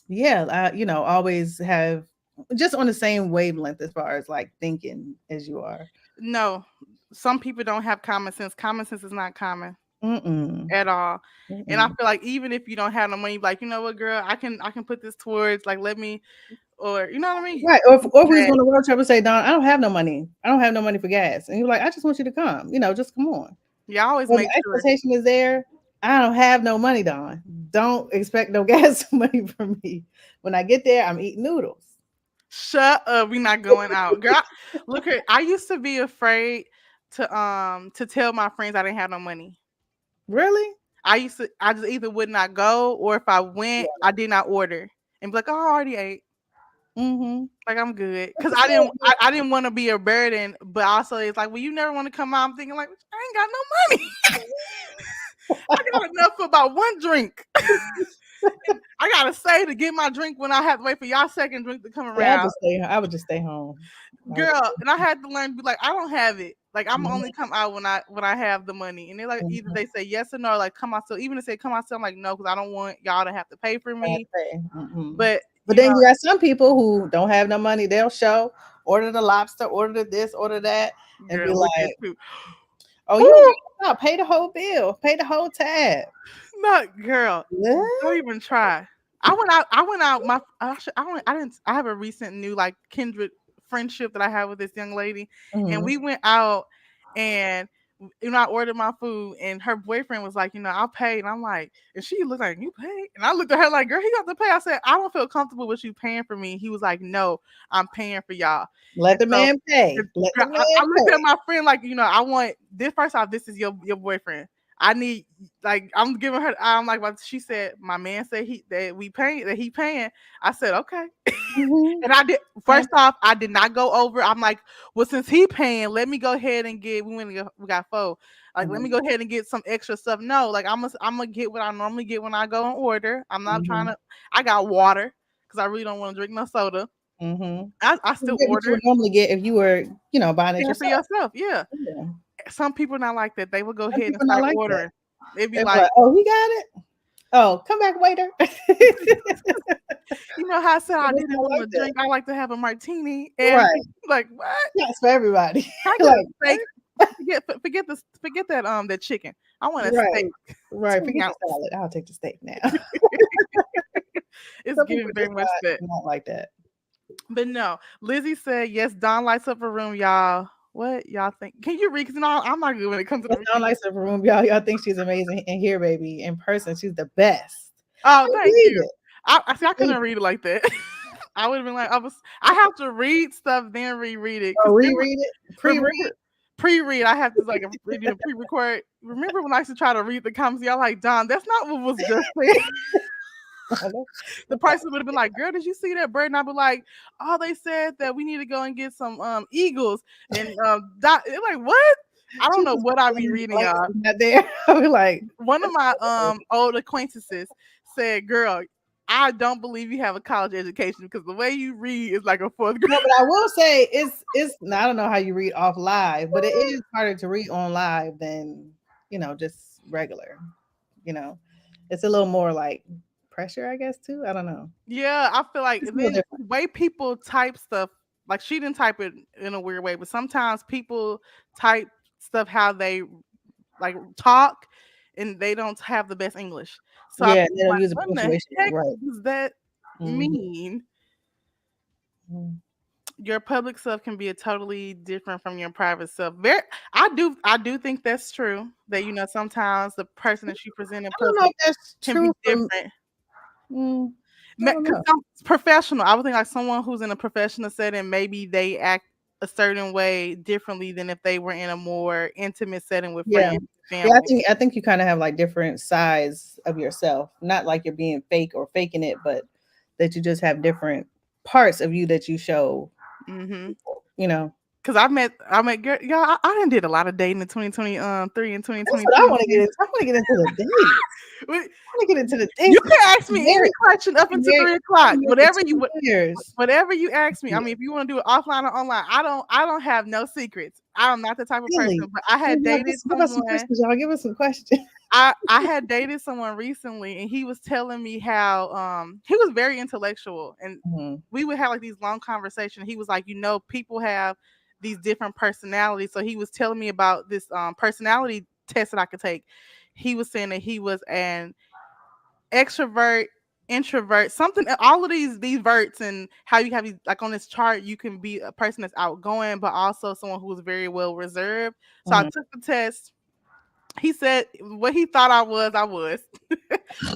yeah, always have just on the same wavelength as far as like thinking as you are. No, some people don't have common sense. Common sense is not common Mm-mm. at all. And I Mm-mm. feel like even if you don't have no money, you be like, you know what, girl, I can put this towards, like, let me, or you know what I mean? Right. Or if we was That going to road trip and say, Don, I don't have no money. I don't have no money for gas. And you're like, I just want you to come. Just come on. you always When make the sure. expectation is there, I don't have no money, Don. Don't expect no gas money from me. When I get there, I'm eating noodles. Shut up. We not going out. Girl, look here. I used to be afraid to tell my friends I didn't have no money. Really? I just either would not go, or if I went, Yeah. I did not order. And be like, oh, I already ate. Mm-hmm. Like, I'm good. That's Cause the I didn't same. I didn't want to be a burden, but also it's like, well, you never want to come out. I'm thinking like, I ain't got no money. I got enough for about one drink. And I gotta say to get my drink when I have to wait for y'all second drink to come Yeah, around. I would just stay home. I would Girl, and I had to learn to be like, I don't have it. Like I'm only mhm, come out when I have the money. And they're like either mhm, they say yes or no, like come out. So even if they come out, so I'm like, no, because I don't want y'all to have to pay for I have to me. pay, mhm. But But you know, then you got some people who don't have no money, they'll show, order the lobster, order the this, order that, and be girl, look at like, you. "Oh, you Whew, no, pay the whole bill, pay the whole tab." not girl. Don't What? even try. I went out. I went out. My actually, I went. I didn't. I have a recent new like kindred friendship that I have with this young lady, and Mhm. we went out, and I ordered my food, and her boyfriend was like, I'll pay, and I'm like, and she looked like you pay, and I looked at her like, girl, he got to pay. I said, I don't feel comfortable with you paying for me. He was like, no, I'm paying for y'all, Let and the so. man pay. Let the I man looked at pay. my friend like, I want this first off. This is your boyfriend. I need like I'm giving her. I'm like, but she said my man said he paying. I said okay, Mhm. and I did. And First off, I did not go over. I'm like, well, since he paying, let me go ahead and get. We got four. Like, let me mhm, go ahead and get some extra stuff. No, like I'm gonna get what I normally get when I go and order. I'm not trying mhm, to. I got water because I really don't want to drink no soda. mhm. I You still get what you ordered. would normally get if you were, buying it Paying for yourself. yourself, yeah. Yeah. Some people not like that. They will go Some ahead and people not start like that. ordering. They'd be They be like, like, "Oh, he got it? Oh, come back waiter." you know how I said I It's didn't not want like to that. drink. I like to have a martini, and Right. like what? That's for everybody. Can I get a Like, steak? what? Forget that that chicken. I want a steak, Right. Right. 20 Forget the ounce. salad. I'll take the steak now. It's Some giving people very just much that. not like that. But no, Lizzie said yes. Don lights up a room, y'all. What y'all think? Can you read? Because I'm not good when it comes to the It reading. sounds like some room, y'all. Y'all think she's amazing. And here, baby, in person, she's the best. Oh, I thank believe you. it. I see. I I believe couldn't it. read it like that. I would have been like, I have to read stuff then reread it Oh, because reread it, pre-read. remember pre-read. I have to like pre-record. Remember when I used to try to read the comments? Y'all like Don. That's not what was just said. The person would have been like, "Girl, did you see that bird?" And I'd be like, "Oh, they said that we need to go and get some eagles." And they're like, "What?" I don't She know just what I be blank reading, blank y'all. is not there. I'll be like, One of my old acquaintances said, "Girl, I don't believe you have a college education because the way you read is like a fourth grade." no, but I will say it's. I don't know how you read off live, but it is harder to read on live than just regular. You know, it's a little more like pressure, I guess, too. I don't know. Yeah, I feel like It's a little then different. the way people type stuff, like she didn't type it in a weird way, but sometimes people type stuff how they like talk and they don't have the best English. So I'm Yeah, they don't like, use a what in the punctuation heck right. does that Mhm, mean? mhm. Your public self can be a totally different from your private self. I do think that's true. That sometimes the person that you present in I don't know public if that's can be true for. different. Mm, I don't Because know. some professional, I would think like someone who's in a professional setting, maybe they act a certain way differently than if they were in a more intimate setting with Yeah. friends, Yeah, I family. think I think you kind of have like different sides of yourself. Not like you're being fake or faking it, but that you just have different parts of you that you show Mm-hmm. people, you know. Because y'all. I done did a lot of dating in 2023 and That's what I 2022. want to get into. I want to get into the dates. Wait, I want to get into the you dates. can ask me any Married, question up I've been until married, 3 o'clock. I've been married for 2 years. Whatever you ask me. I Yeah, mean, if you want to do it offline or online, I don't have no secrets. I am not the type of person. really. But I had dated Give us some someone. questions, y'all. Give us some questions. I had dated someone recently, and he was telling me how he was very intellectual, and Mhm. we would have like these long conversations. He was like, people have these different personalities. So he was telling me about this personality test that I could take. He was saying that he was an extrovert, introvert, something. All of these verts, and how you have these like on this chart, you can be a person that's outgoing, but also someone who is very well reserved. So I Mhm. took the test. He said what he thought I was. I was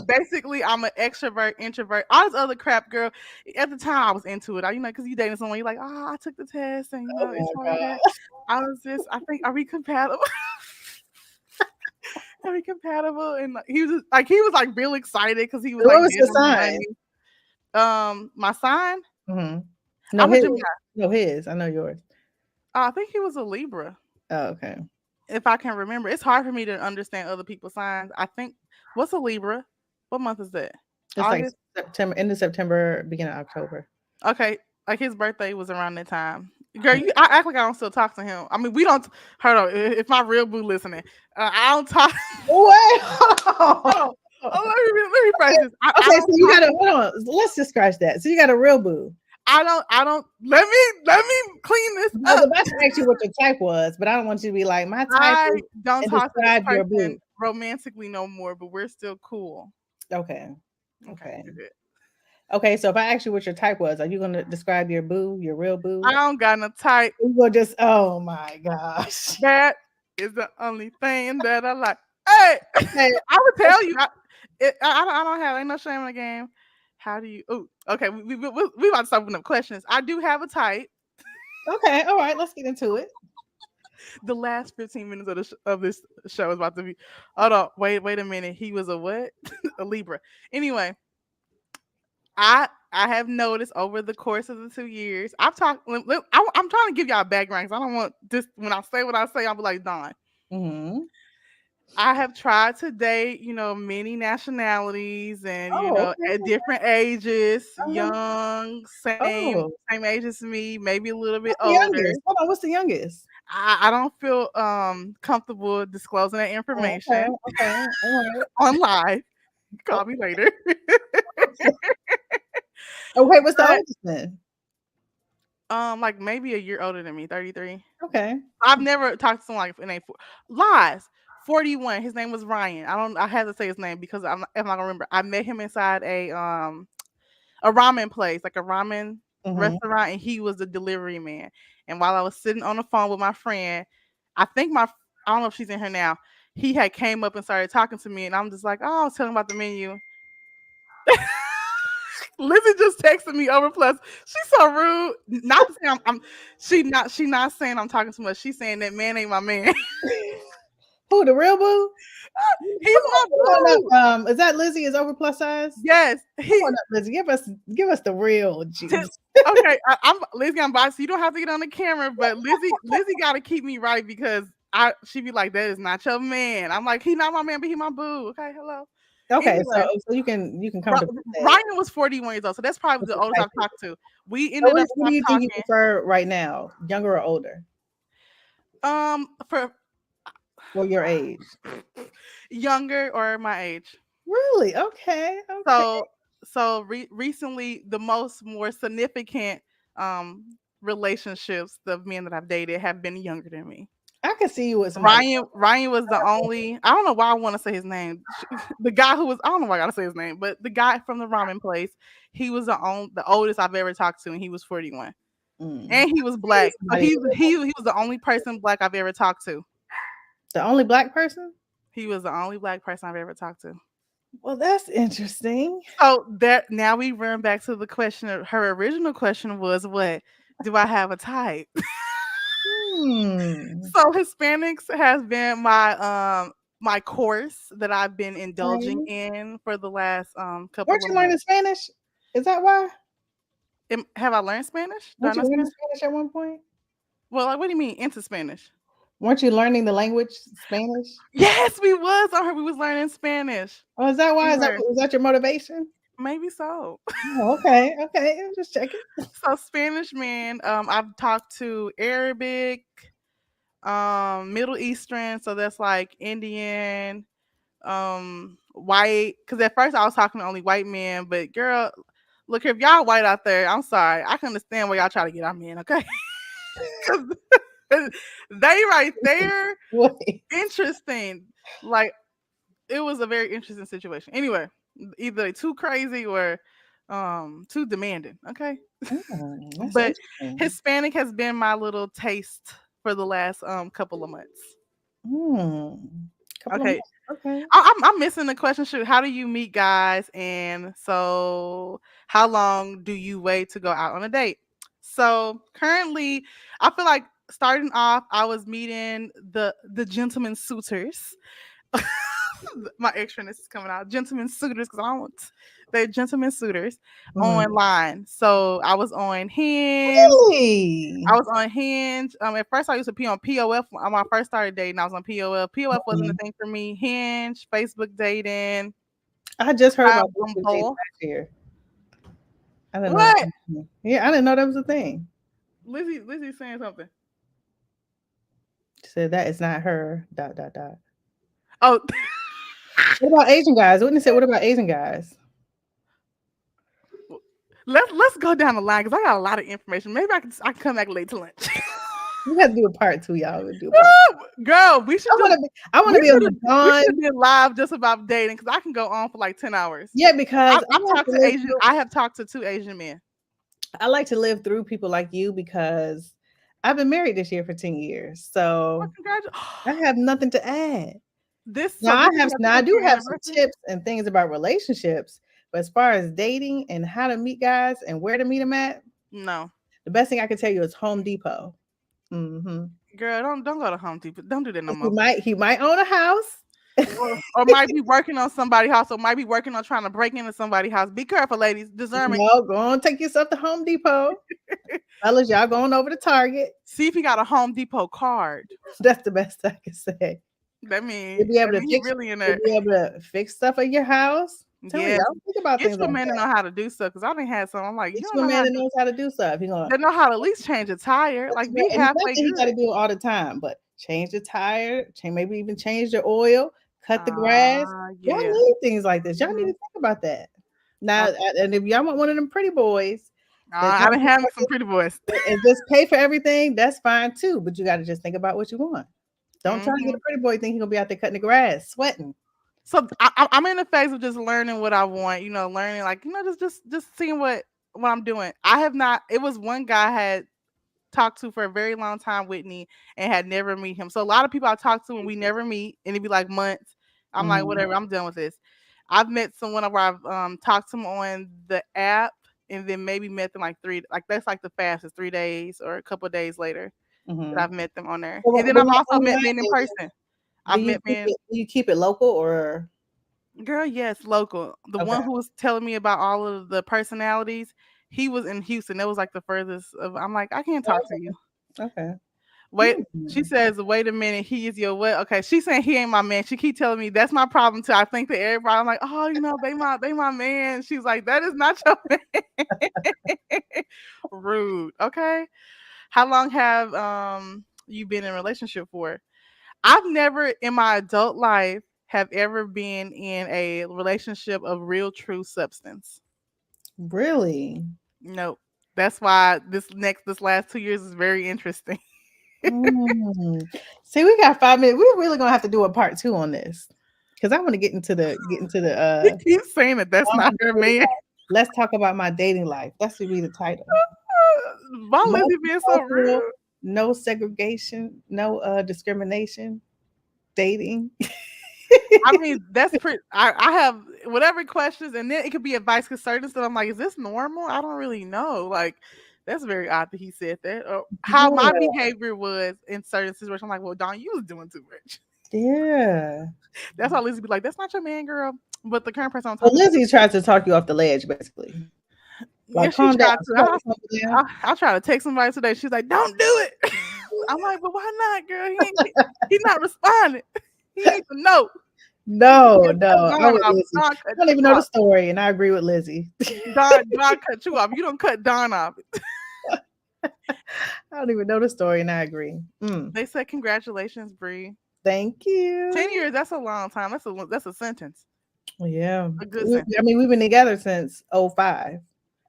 basically I'm an extrovert, introvert, all this other crap, girl. At the time, I was into it. Because you dating someone, you're like, oh, I took the test, and Oh it's my like that. god. I was just, I think, are we compatible? Are we compatible? And like, he was like real excited because he was So like what was big your on the sign? money. My sign, Mhm. No, I'm a his. Gemini. No, his. I know yours. I think he was a Libra, Oh, okay. if I can remember. It's hard for me to understand other people's signs. I think what's a Libra? What month is that? It's like August. September, end of September, beginning of October. Okay, like his birthday was around that time. Girl, I act like I don't still talk to him. I mean, we don't. Hold on, if my real boo listening, I don't talk. Wait, Hold on. Let me phrase this. I okay, so don't you talk. got a hold on. Let's just scratch that. So you got a real boo. I don't. Let me clean this I was up. about to ask you what your type was, but I don't want you to be like my type I is don't and talk to this describe your person boo. romantically no more, but we're still cool. Okay, Okay, okay, good. okay. So if I ask you what your type was, are you going to describe your boo, your real I boo? don't got no type. You gonna just oh my gosh. That is the only thing that I like. Hey, Okay, I would tell you. I don't have ain't no shame in the game. How do you? Oh, okay. We about to start opening up questions. I do have a type. okay, all right. Let's get into it. The last 15 minutes of this show is about to be. Hold on. Wait a minute. He was a what? A Libra. Anyway, I have noticed over the course of the 2 years. I've talked. I'm trying to give y'all a background. 'Cause I don't want this. When I say what I say, I'll be like Don. Hmm. I have tried to date, many nationalities and, Oh, at okay. different ages, Uh-huh. young, same Oh, same age as me, maybe a little bit what's the older. youngest? Hold on, what's the youngest? I don't feel comfortable disclosing that Oh, okay, information okay, all right. on live. Call me later. Okay, what's the But oldest then? like maybe a year older than me, 33. Okay. I've never talked to someone like an lies. 41. His name was Ryan. I have to say his name because I'm not gonna remember. I met him inside a ramen place, like a ramen Hmm. restaurant, and he was the delivery man. And while I was sitting on the phone with my friend, I think my I don't know if she's in here now. He had came up and started talking to me, and I'm just like, oh, I was telling him about the menu. Lizzie just texted me over plus. She's so rude. Not to say she not saying I'm talking too much. She's saying that man ain't my man. Who the real boo? He's my Come on boo. up. Is that Lizzie? Is over plus size? Yes, Come on up, Lizzie. Give us the real t- juice. okay. I'm Lizzie. I'm biased, so you don't have to get on the camera. But Lizzie got to keep me right because she be like, that is not your man. I'm like, he not my man, but he my boo. Okay, hello. Okay, so Anyway, you can comfortably say Ryan was 41 years old, so that's probably what's the the oldest type I've is. talked to. We So ended up what do stop you think you talking. prefer right now, younger or older, For or your age? younger or my age. Really? Okay. Okay. So recently, the more significant relationships, the men that I've dated have been younger than me. I can see you with somebody. Ryan was the only. I don't know why I want to say his name. The guy who was. I don't know why I gotta say his name, but the guy from the ramen place. He was the oldest I've ever talked to, and he was 41, Mm. and he was See you black. with So somebody. he was the only person black I've ever talked to. The only black person? He was the only black person I've ever talked to. Well, that's interesting. So that now we run back to the question. Her original question was, "What do I have a type?" Hmm. So Hispanics has been my course that I've been indulging Okay. in for the last Weren't couple of you learning months. Spanish? Is that why? Have I learned Spanish? Do I Weren't you know learning Spanish? Spanish at one point? Well, like, what do you mean into Spanish? Weren't you learning the language Spanish? Yes, we was on her. We was learning Spanish. Oh, is that We why? were. Was that your motivation? Maybe so. Oh, okay. Okay. I'm just checking. So Spanish man, I've talked to Arabic, Middle Eastern, so that's like Indian, white. Because at first I was talking to only white men, but girl, look, if y'all white out there, I'm sorry, I can understand why y'all try to get our men, okay? Because they right there, Wait. interesting. Like it was a very interesting situation. Anyway, either they too crazy or too demanding, okay? That's But interesting. Hispanic has been my little taste for the last couple of months. Couple of Okay, months. Okay. I'm missing the question. Shoot, how do you meet guys? And so, how long do you wait to go out on a date? So currently, I feel like starting off, I was meeting the gentleman suitors. My extraness is coming out. Gentlemen suitors, because I don't want they're gentlemen suitors Mhm. online. So I was on Hinge. Really? I was on Hinge. At first I used to be on POF when I first started dating. I was on POF. POF wasn't a Mhm. thing for me. Hinge, Facebook dating. I just heard about this with dating Bumble. last year. I didn't know. What? Yeah, I didn't know that was a thing. Lizzie's saying something. She said that is not her. Dot dot dot. Oh, What about Asian guys? Wouldn't say what about Asian guys? let's go down the line because I got a lot of information. Maybe I can come back late to lunch. We have to do a part two, y'all. We'll do a part. Girl, we should I want do. to be. I want We to be on should the have. We dawn. should have been live just about dating because I can go on for like 10 hours. Yeah, because I I've like talked to to live Asian. through. I have talked to two Asian men. I like to live through people like you because I've been married this year for 10 years, Oh, so congratulations! I have nothing to add. This Now so I this is have your now I do 10-year have some anniversary. tips and things about relationships, but as far as dating and how to meet guys and where to meet them at, No, the best thing I can tell you is Home Depot. Mm-hmm. girl, don't go to Home Depot. Don't do that no He more. might own a house. Or might be working on somebody's house, or might be working on trying to break into somebody's house. Be careful, ladies. Discernment. No, go on, take yourself to Home Depot. Fellas, y'all going over to Target. See if he got a Home Depot card. That's the best I can say. That mean You'll be able that to mean he fix really in you'll there. be able to fix stuff in your house. I'm telling you, Yes. I don't think about Get things you a like man to that. know how to do stuff because I didn't have some. I'm like, you Get don't you a know how man to that do. knows how to do stuff. He gonna They know how to at least change a tire. that's Like right. be And it's not halfway that he gotta good. do it all the time, but change the tire, change maybe even change the oil, cut the grass. Y'all Yeah. need things like this. Y'all need to Mhm. think about that. Now, Okay. and if y'all want one of them pretty boys that I don't done think had me about some pretty boys. this and just pay for everything, that's fine too. But you got to just think about what you want. Don't try to get Hmm. a pretty boy think he gonna be out there cutting the grass, sweating. So I'm in the phase of just learning what I want. Learning like just seeing what I'm doing. I have not. It was one guy I had talked to for a very long time, Whitney, and had never meet him. So a lot of people I talk to and we never meet, and it'd be like months. I'm like, Mhm, whatever, I'm done with this. I've met someone where I've talked to them on the app, and then maybe met them like like that's like the fastest 3 days or a couple of days later that mhm. I've met them on there. But And then when I've y'all also met online men in dating, person. I've met men. do you keep it local or Girl, yes, local. The okay? one who was telling me about all of the personalities, he was in Houston. That was like the furthest of. I'm like, I can't talk to you. Okay. Wait, she Hmm. says, wait a minute, he is your what? Okay, she's saying he ain't my man. She keep telling me that's my problem too. I think that everybody, I'm like, oh, they my man. She's like, that is not your man. Rude. Okay. How long have you been in a relationship for? I've never in my adult life have ever been in a relationship of real true substance. Really? Nope. That's why this last 2 years is very interesting. Mm. See, we got 5 minutes. We're really gonna have to do a part two on this because I want to get into the He keeps saying that that's not long her dating man. life. Let's talk about my dating life. That should be the title. Why Lizzie being so Multicultural, rude? no segregation, no discrimination, dating. I mean, that's pretty. I have whatever questions, and then it could be advice because certain stuff. I'm like, is this normal? I don't really know. Like, that's very odd that he said that. Or how my Yeah, behavior was in certain situations. I'm like, well, Don, you was doing too much. yeah. That's why Lizzie be like, that's not your man, girl. But the current person I'm Well, talking to, Lizzie tries to talk you off the ledge, basically. yeah, Like, she calm down, tried to. calm down. I try to text somebody today. She's like, don't do it. I'm like, but why not, girl? He's not responding. He needs to know. No, Cut no, I'm Don with off. Lizzie. Don I cut don't you even know the off. story, and I agree with Lizzie. Don cut you off. You don't cut Don off. I don't even know the story, and I agree. Mm, They said congratulations, Bree. thank 10 years. you. That's a long time. That's a sentence. Yeah, A good sentence. I mean, we've been together since '05,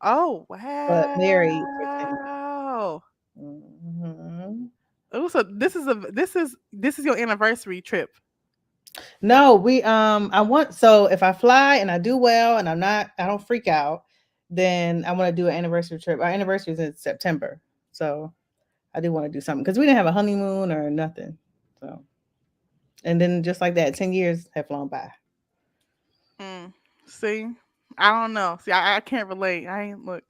Oh but married for 10 years. wow. Mhm. Oh, so this is your anniversary trip. No, I want so if I fly and I do well and I don't freak out, then I want to do an anniversary trip. Our anniversary is in September, so I do want to do something because we didn't have a honeymoon or nothing. So, and then just like that, 10 years have flown by. Mm. See, I don't know. See, I can't relate. I ain't look.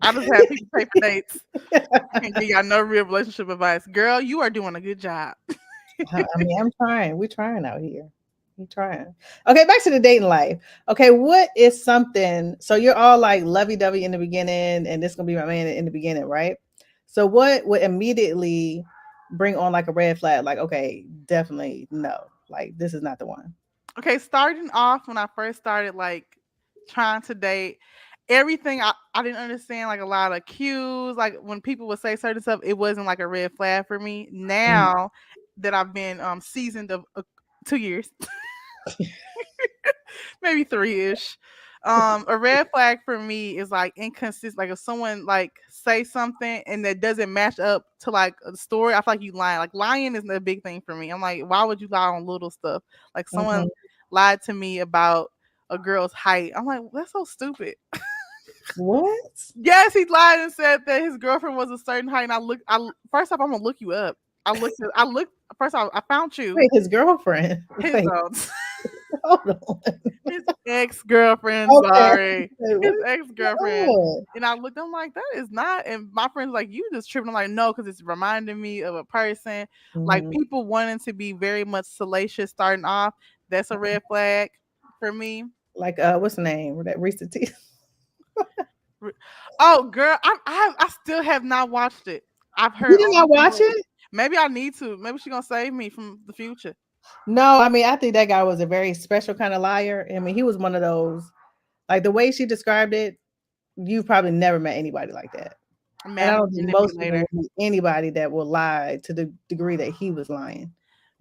I just have people pay for dates. I can't give y'all no real relationship advice. Girl, you are doing a good job. I mean, I'm trying. We're trying out here. We're trying. Okay, back to the dating life. Okay, what is something? So you're all like lovey dovey in the beginning, and this gonna be my man in the beginning, right? So what would immediately bring on like a red flag? Like, okay, definitely no. Like this is not the one. Okay, starting off when I first started like trying to date, everything I didn't understand like a lot of cues. Like when people would say certain stuff, it wasn't like a red flag for me. Mm. Now that I've been seasoned of 2 years, maybe 3-ish. A red flag for me is like inconsistent. Like if someone like say something and that doesn't match up to like a story, I feel like you lying. Like lying is a big thing for me. I'm like, why would you lie on little stuff? Like someone Mhm. lied to me about a girl's height. I'm like, that's so stupid. What? Yes, he lied and said that his girlfriend was a certain height. And first off, I'm gonna look you up. I looked first off, I found you. Wait, his girlfriend. His Wait, hold on. his ex girlfriend. Okay. Sorry, Wait, his what is ex going girlfriend. on? And I looked. I'm like, that is not. And my friend's like, you just tripping. I'm like, no, because it's reminding me of a person. Like Mhm. people wanting to be very much salacious starting off. That's a red flag for me. Like, what's the name? That Reese Teeth. Re- Oh, girl, I still have not watched it. I've You heard did all not the watch people. it? Maybe I need to. Maybe she gonna save me from the future. No, I mean, I think that guy was a very special kind of liar. I mean, he was one of those, like the way she described it, you probably never met anybody like that. And I don't think most people Manipulator. will meet anybody that will lie to the degree that he was lying.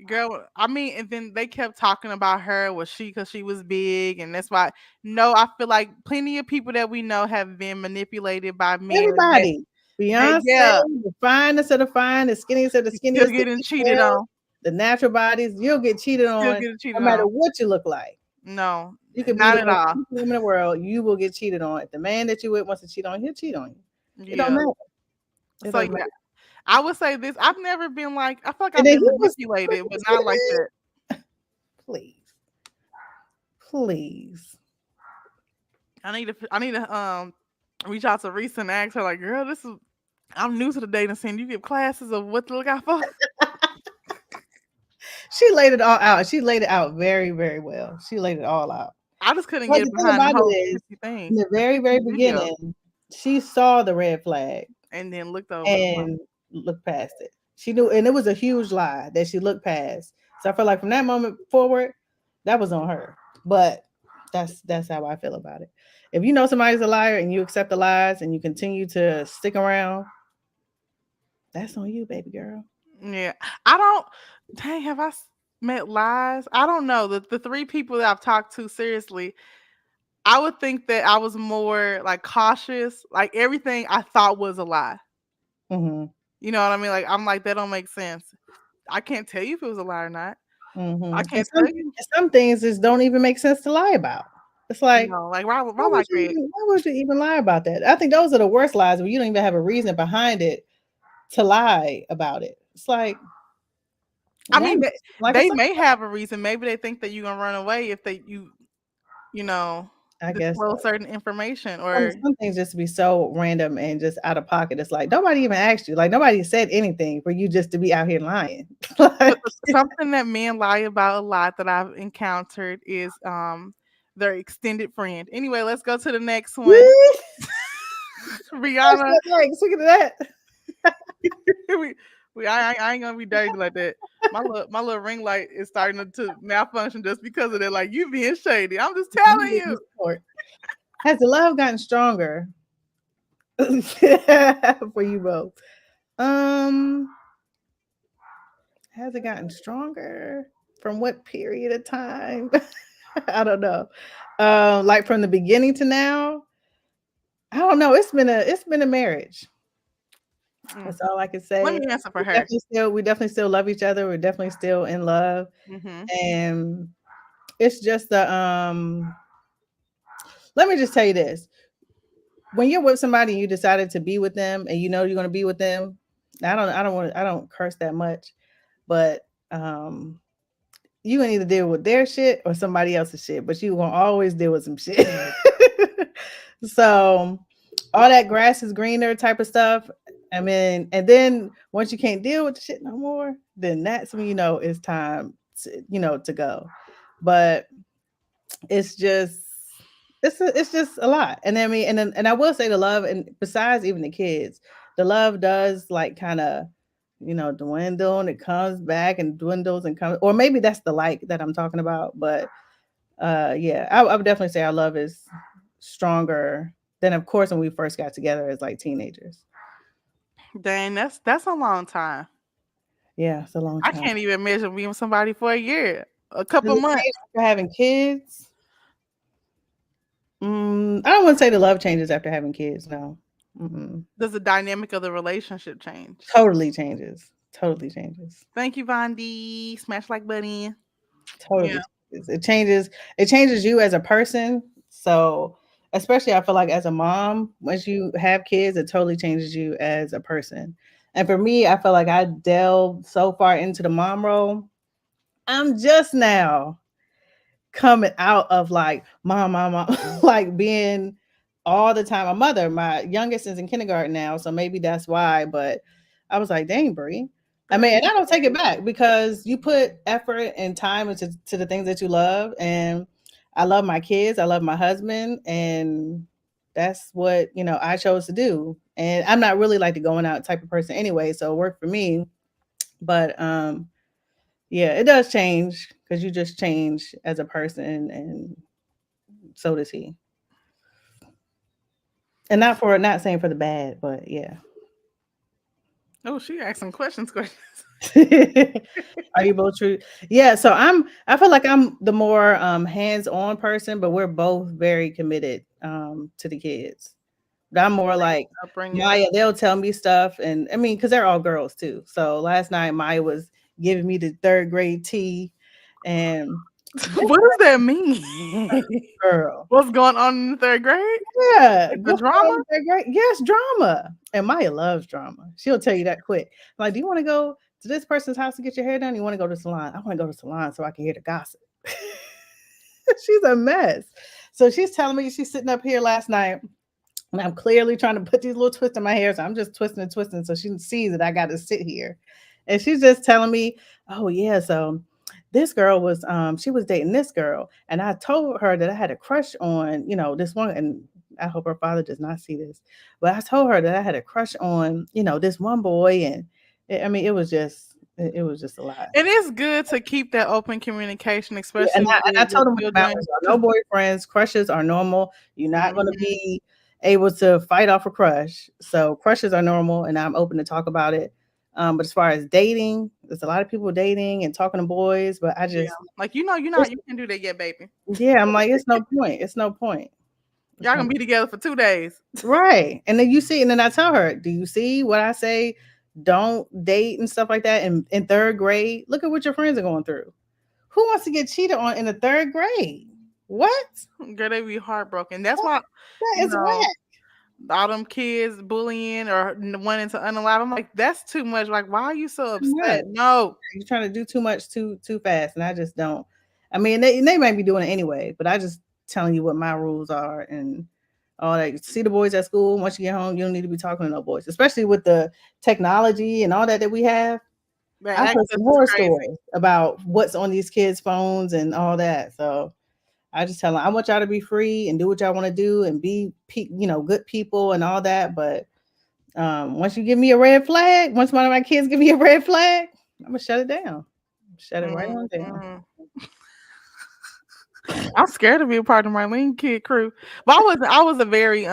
Girl, I mean, and then they kept talking about her was she because she was big, and that's why. No, I feel like plenty of people that we know have been manipulated by men. Everybody. That Beyonce, yeah, the finest of the fine, the skinniest of the still skinniest, the getting big cheated girls, on. the natural bodies, you'll get cheated Still on getting no cheated matter on. what you look like. No, You could be not the at most all. beautiful woman in the world, you will get cheated on. If the man that you with wants to cheat on you, he'll cheat on you. It don't Yeah. matter. It So doesn't yeah, matter. I would say this. I've never been like. I feel like And I've then been he was manipulated, but not like that. please, please. I need to reach out to Reese and ask her like, girl, this is I'm new to the dating scene. You give classes of what to look out for. She laid it all out. She laid it out very, very well. She laid it all out. I just couldn't But get the thing behind the about it whole is, 50 thing, in the the very, very 50 video, beginning, she saw the red flag and then looked over the line. and looked past it. She knew, and it was a huge lie that she looked past. So I feel like from that moment forward, that was on her. But that's how I feel about it. If you know somebody's a liar and you accept the lies and you continue to stick around, that's on you, baby girl. Yeah, I don't. Dang, have met lies? I don't know. The three people that I've talked to seriously, I would think that I was more like cautious. Like everything I thought was a lie. Hmm. You know what I mean? Like I'm like that don't make sense. I can't tell you if it was a lie or not. Hmm. I And can't tell you. some things just don't even make sense to lie about. It's like, No, like why like that? why would you even lie about that? I think those are the worst lies when you don't even have a reason behind it to lie about it. It's I that mean, like a they sign. may have a reason. Maybe they think that you're gonna run away if you know I guess so. disclose certain information Some or some things just be so random and just out of pocket. It's like nobody even asked you. Like nobody said anything for you just to be out here lying. but Like, something that men lie about a lot that I've encountered is their extended friend. Anyway, let's go to the next one. Rihanna, like, look at that. we, I ain't gonna be dirty like that. My little ring light is starting to malfunction just because of that. Like you being shady. I'm just You telling need you. to support. Has the love gotten stronger for you both? Um, has it gotten stronger? From what period of time? I don't know. Like from the beginning to now, I don't know. It's been a marriage. Mm. That's all I can Let say. me answer for her. We definitely still love each other. We're definitely still in love, Hmm. and it's just the Let me just tell you this: when you're with somebody and you decided to be with them, and you know you're going to be with them, I don't curse that much, but you gonna either deal with their shit or somebody else's shit, but you gonna always deal with some shit. So all that grass is greener type of stuff. I mean, and then once you can't deal with the shit no more, then that's when you know it's time to go. But it's just it's just a lot. And I mean, and I will say the love, and besides even the kids, the love does like kind of dwindle and it comes back and dwindles and comes, or maybe that's the like that I'm talking about. But yeah, I would definitely say our love is stronger than, of course, when we first got together as like teenagers. Dang, that's a long time. Yeah, it's a long I time. can't even imagine being with somebody for a year, a couple Does it months. change after having kids? I don't want to say the love changes after having kids. No. Mm-mm. Does the dynamic of the relationship change? Totally changes. Totally changes. Thank you, Vondi. Smash like bunny. Yeah. Totally changes. It changes you as a person. So, especially I feel like as a mom, once you have kids, it totally changes you as a person. And for me, I feel like I delved so far into the mom role. I'm just now coming out of like mom, like being all the time a mother. My youngest is in kindergarten now, so maybe that's why. But I was like, dang, Brie. I That mean, and is I don't take it crazy. back because you put effort and time into the things that you love. And I love my kids, I love my husband, and that's what I chose to do. And I'm not really like the going out type of person anyway, so it worked for me. But yeah, it does change because you just change as a person, and so does he. And not saying for the bad, but yeah. Oh, she asking questions, questions. Are you both true? Yeah, so I feel like I'm the more hands-on person, but we're both very committed to the kids. But I'm more like Upbringing. Maya, they'll tell me stuff, and I mean, because they're all girls too. So last night Maya was giving me the third grade tea, and this What does that mean? girl. What's going on in the third grade? Yeah, Like the what's going drama? on with that great? Yes, drama. And Maya loves drama. She'll tell you that quick. I'm like, do you want to go to this person's house to get your hair done? You want to go to the salon? I want to go to the salon so I can hear the gossip. She's a mess. So she's telling me she's sitting up here last night and I'm clearly trying to put these little twists in my hair. So I'm just twisting and twisting so she sees that I got to sit here. And she's just telling me, oh, yeah. So this girl was, she was dating this girl. And I told her that I had a crush on, this one. And I hope her father does not see this. But I told her that I had a crush on, this one boy. And I mean, it was just a lot. It is good to keep that open communication, Yeah, especially and I with your told him what the children. boundaries are. No Cause, boyfriends, crushes are normal. You're not gonna mhm, be able to fight off a crush. So crushes are normal, and I'm open to talk about it. But as far as dating, there's a lot of people dating and talking to boys, but I yeah, just like you're not it's you can do that yet, baby. yeah, I'm like, it's no point. It's no point. It's Y'all no gonna be together for 2 days. right. And then you see, and then I tell her, do you see what I say? Don't date and stuff like that in third grade. Look at what your friends are going through. Who wants to get cheated on in the third grade? What? Girl, they be heartbroken. That's why, That you is know, whack. all them kids bullying or wanting to unalive. I'm like, that's too much. Like, why are you so Too much. upset? No. You're trying to do too much too fast, and I just don't. I mean, they might be doing it anyway, but I just telling you what my rules are and all that. See the boys at school. Once you get home, you don't need to be talking to no boys, especially with the technology and all that we have. Man, I've heard access some is horror crazy. stories about what's on these kids' phones and all that. So I just tell them I want y'all to be free and do what y'all want to do and be good people and all that. But once you give me a red flag, once one of my kids give me a red flag, I'm gonna shut it down. Shut it right on down. Mhm. I'm scared to be a part of my lean kid crew. But I was a very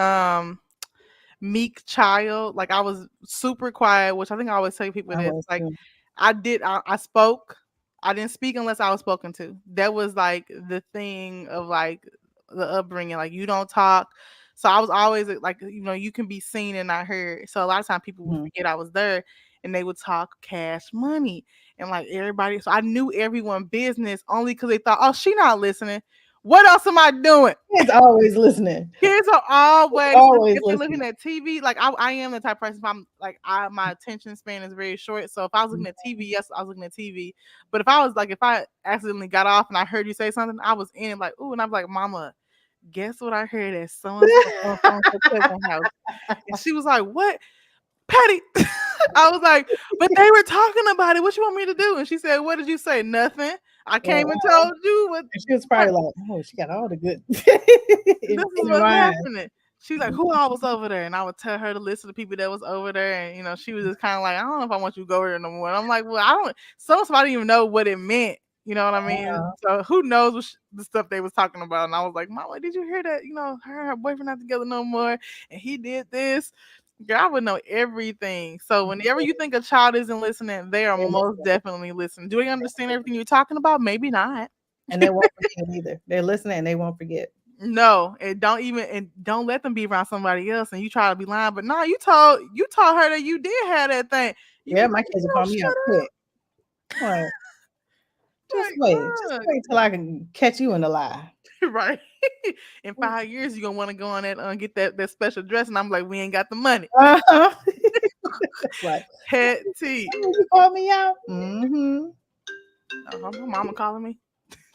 meek child. Like I was super quiet, which I think I always tell people I this. was Like too. I spoke. I didn't speak unless I was spoken to. That was like the thing of like the upbringing. Like you don't talk. So I was always like, you can be seen and not heard. So a lot of times people would Mhm. forget I was there and they would talk cash money and like everybody. So I knew everyone business only because they thought, oh, she not listening. What else am I doing? Kids always listening. Kids are always, especially Always if they're looking listening. at TV. Like I am the type of person. If I'm like my attention span is very short. So if I was looking at TV, yes, I was looking at TV. But if I accidentally got off and I heard you say something, I was in it like, ooh, and I'm like, Mama, guess what I heard at so and so cousin house, and she was like, what, Patty? I was like, but they were talking about it. What you want me to do? And she said, what did you say? Nothing. I came and Oh, told you what. and she was probably like, "Oh, she got all the good This in is her what's mind." happening. She's like, who all was over there? And I would tell her to listen to people that was over there. And, she was just kind of like, I don't know if I want you to go over there no more. And I'm like, well, I don't, some of us didn't even know what it meant. You know what I mean? Uh, So who knows the stuff they was talking about. And I was like, Mama, did you hear that? Her and her boyfriend not together no more. And he did this. Girl, I would know everything. So whenever you think a child isn't listening, they are they most listen, definitely listening. Do they understand everything you're talking about? Maybe not. and they won't forget either. They're listening and they won't forget. No, and don't let them be around somebody else and you try to be lying. But no, you told her that you did have that thing. Yeah, my You kids will call don't me shut out quick. Like, up. just Like, wait till I can catch you in the lie. right. In 5 years, you're gonna want to go on that get that special dress, and I'm like, we ain't got the money. Uh-huh. Like, Petty. you call me out. Mm-hmm. My mama calling me.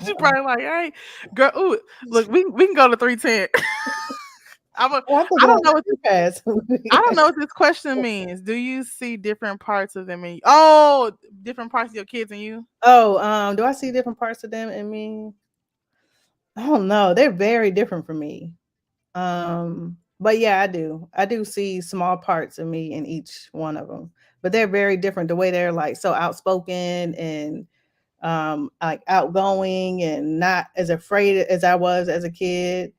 She probably like, hey, girl, ooh, look, we can go to 310. Oh, I'm I thinking don't like know what too fast. I don't know what this question means. Do you see different parts of them in you? Oh, different parts of your kids in you? Oh, do I see different parts of them in me? I don't know. They're very different from me. But yeah, I do. I do see small parts of me in each one of them. But they're very different. The way they're like so outspoken and like outgoing and not as afraid as I was as a kid.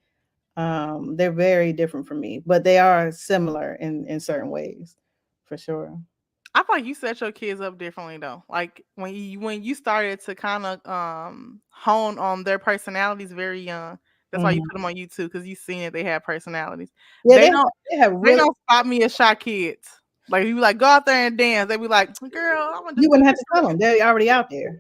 They're very different from me, but they are similar in certain ways, for sure. I feel like you set your kids up differently though. Like when you started to kind of hone on their personalities very young. That's why you Mhm. put them on YouTube because you seen that they have personalities. Yeah, They don't they have they really. don't stop me as shy kids. Like you like go out there and dance. They be like, girl, I'm gonna You just do wouldn't have this. to tell them; they're already out there.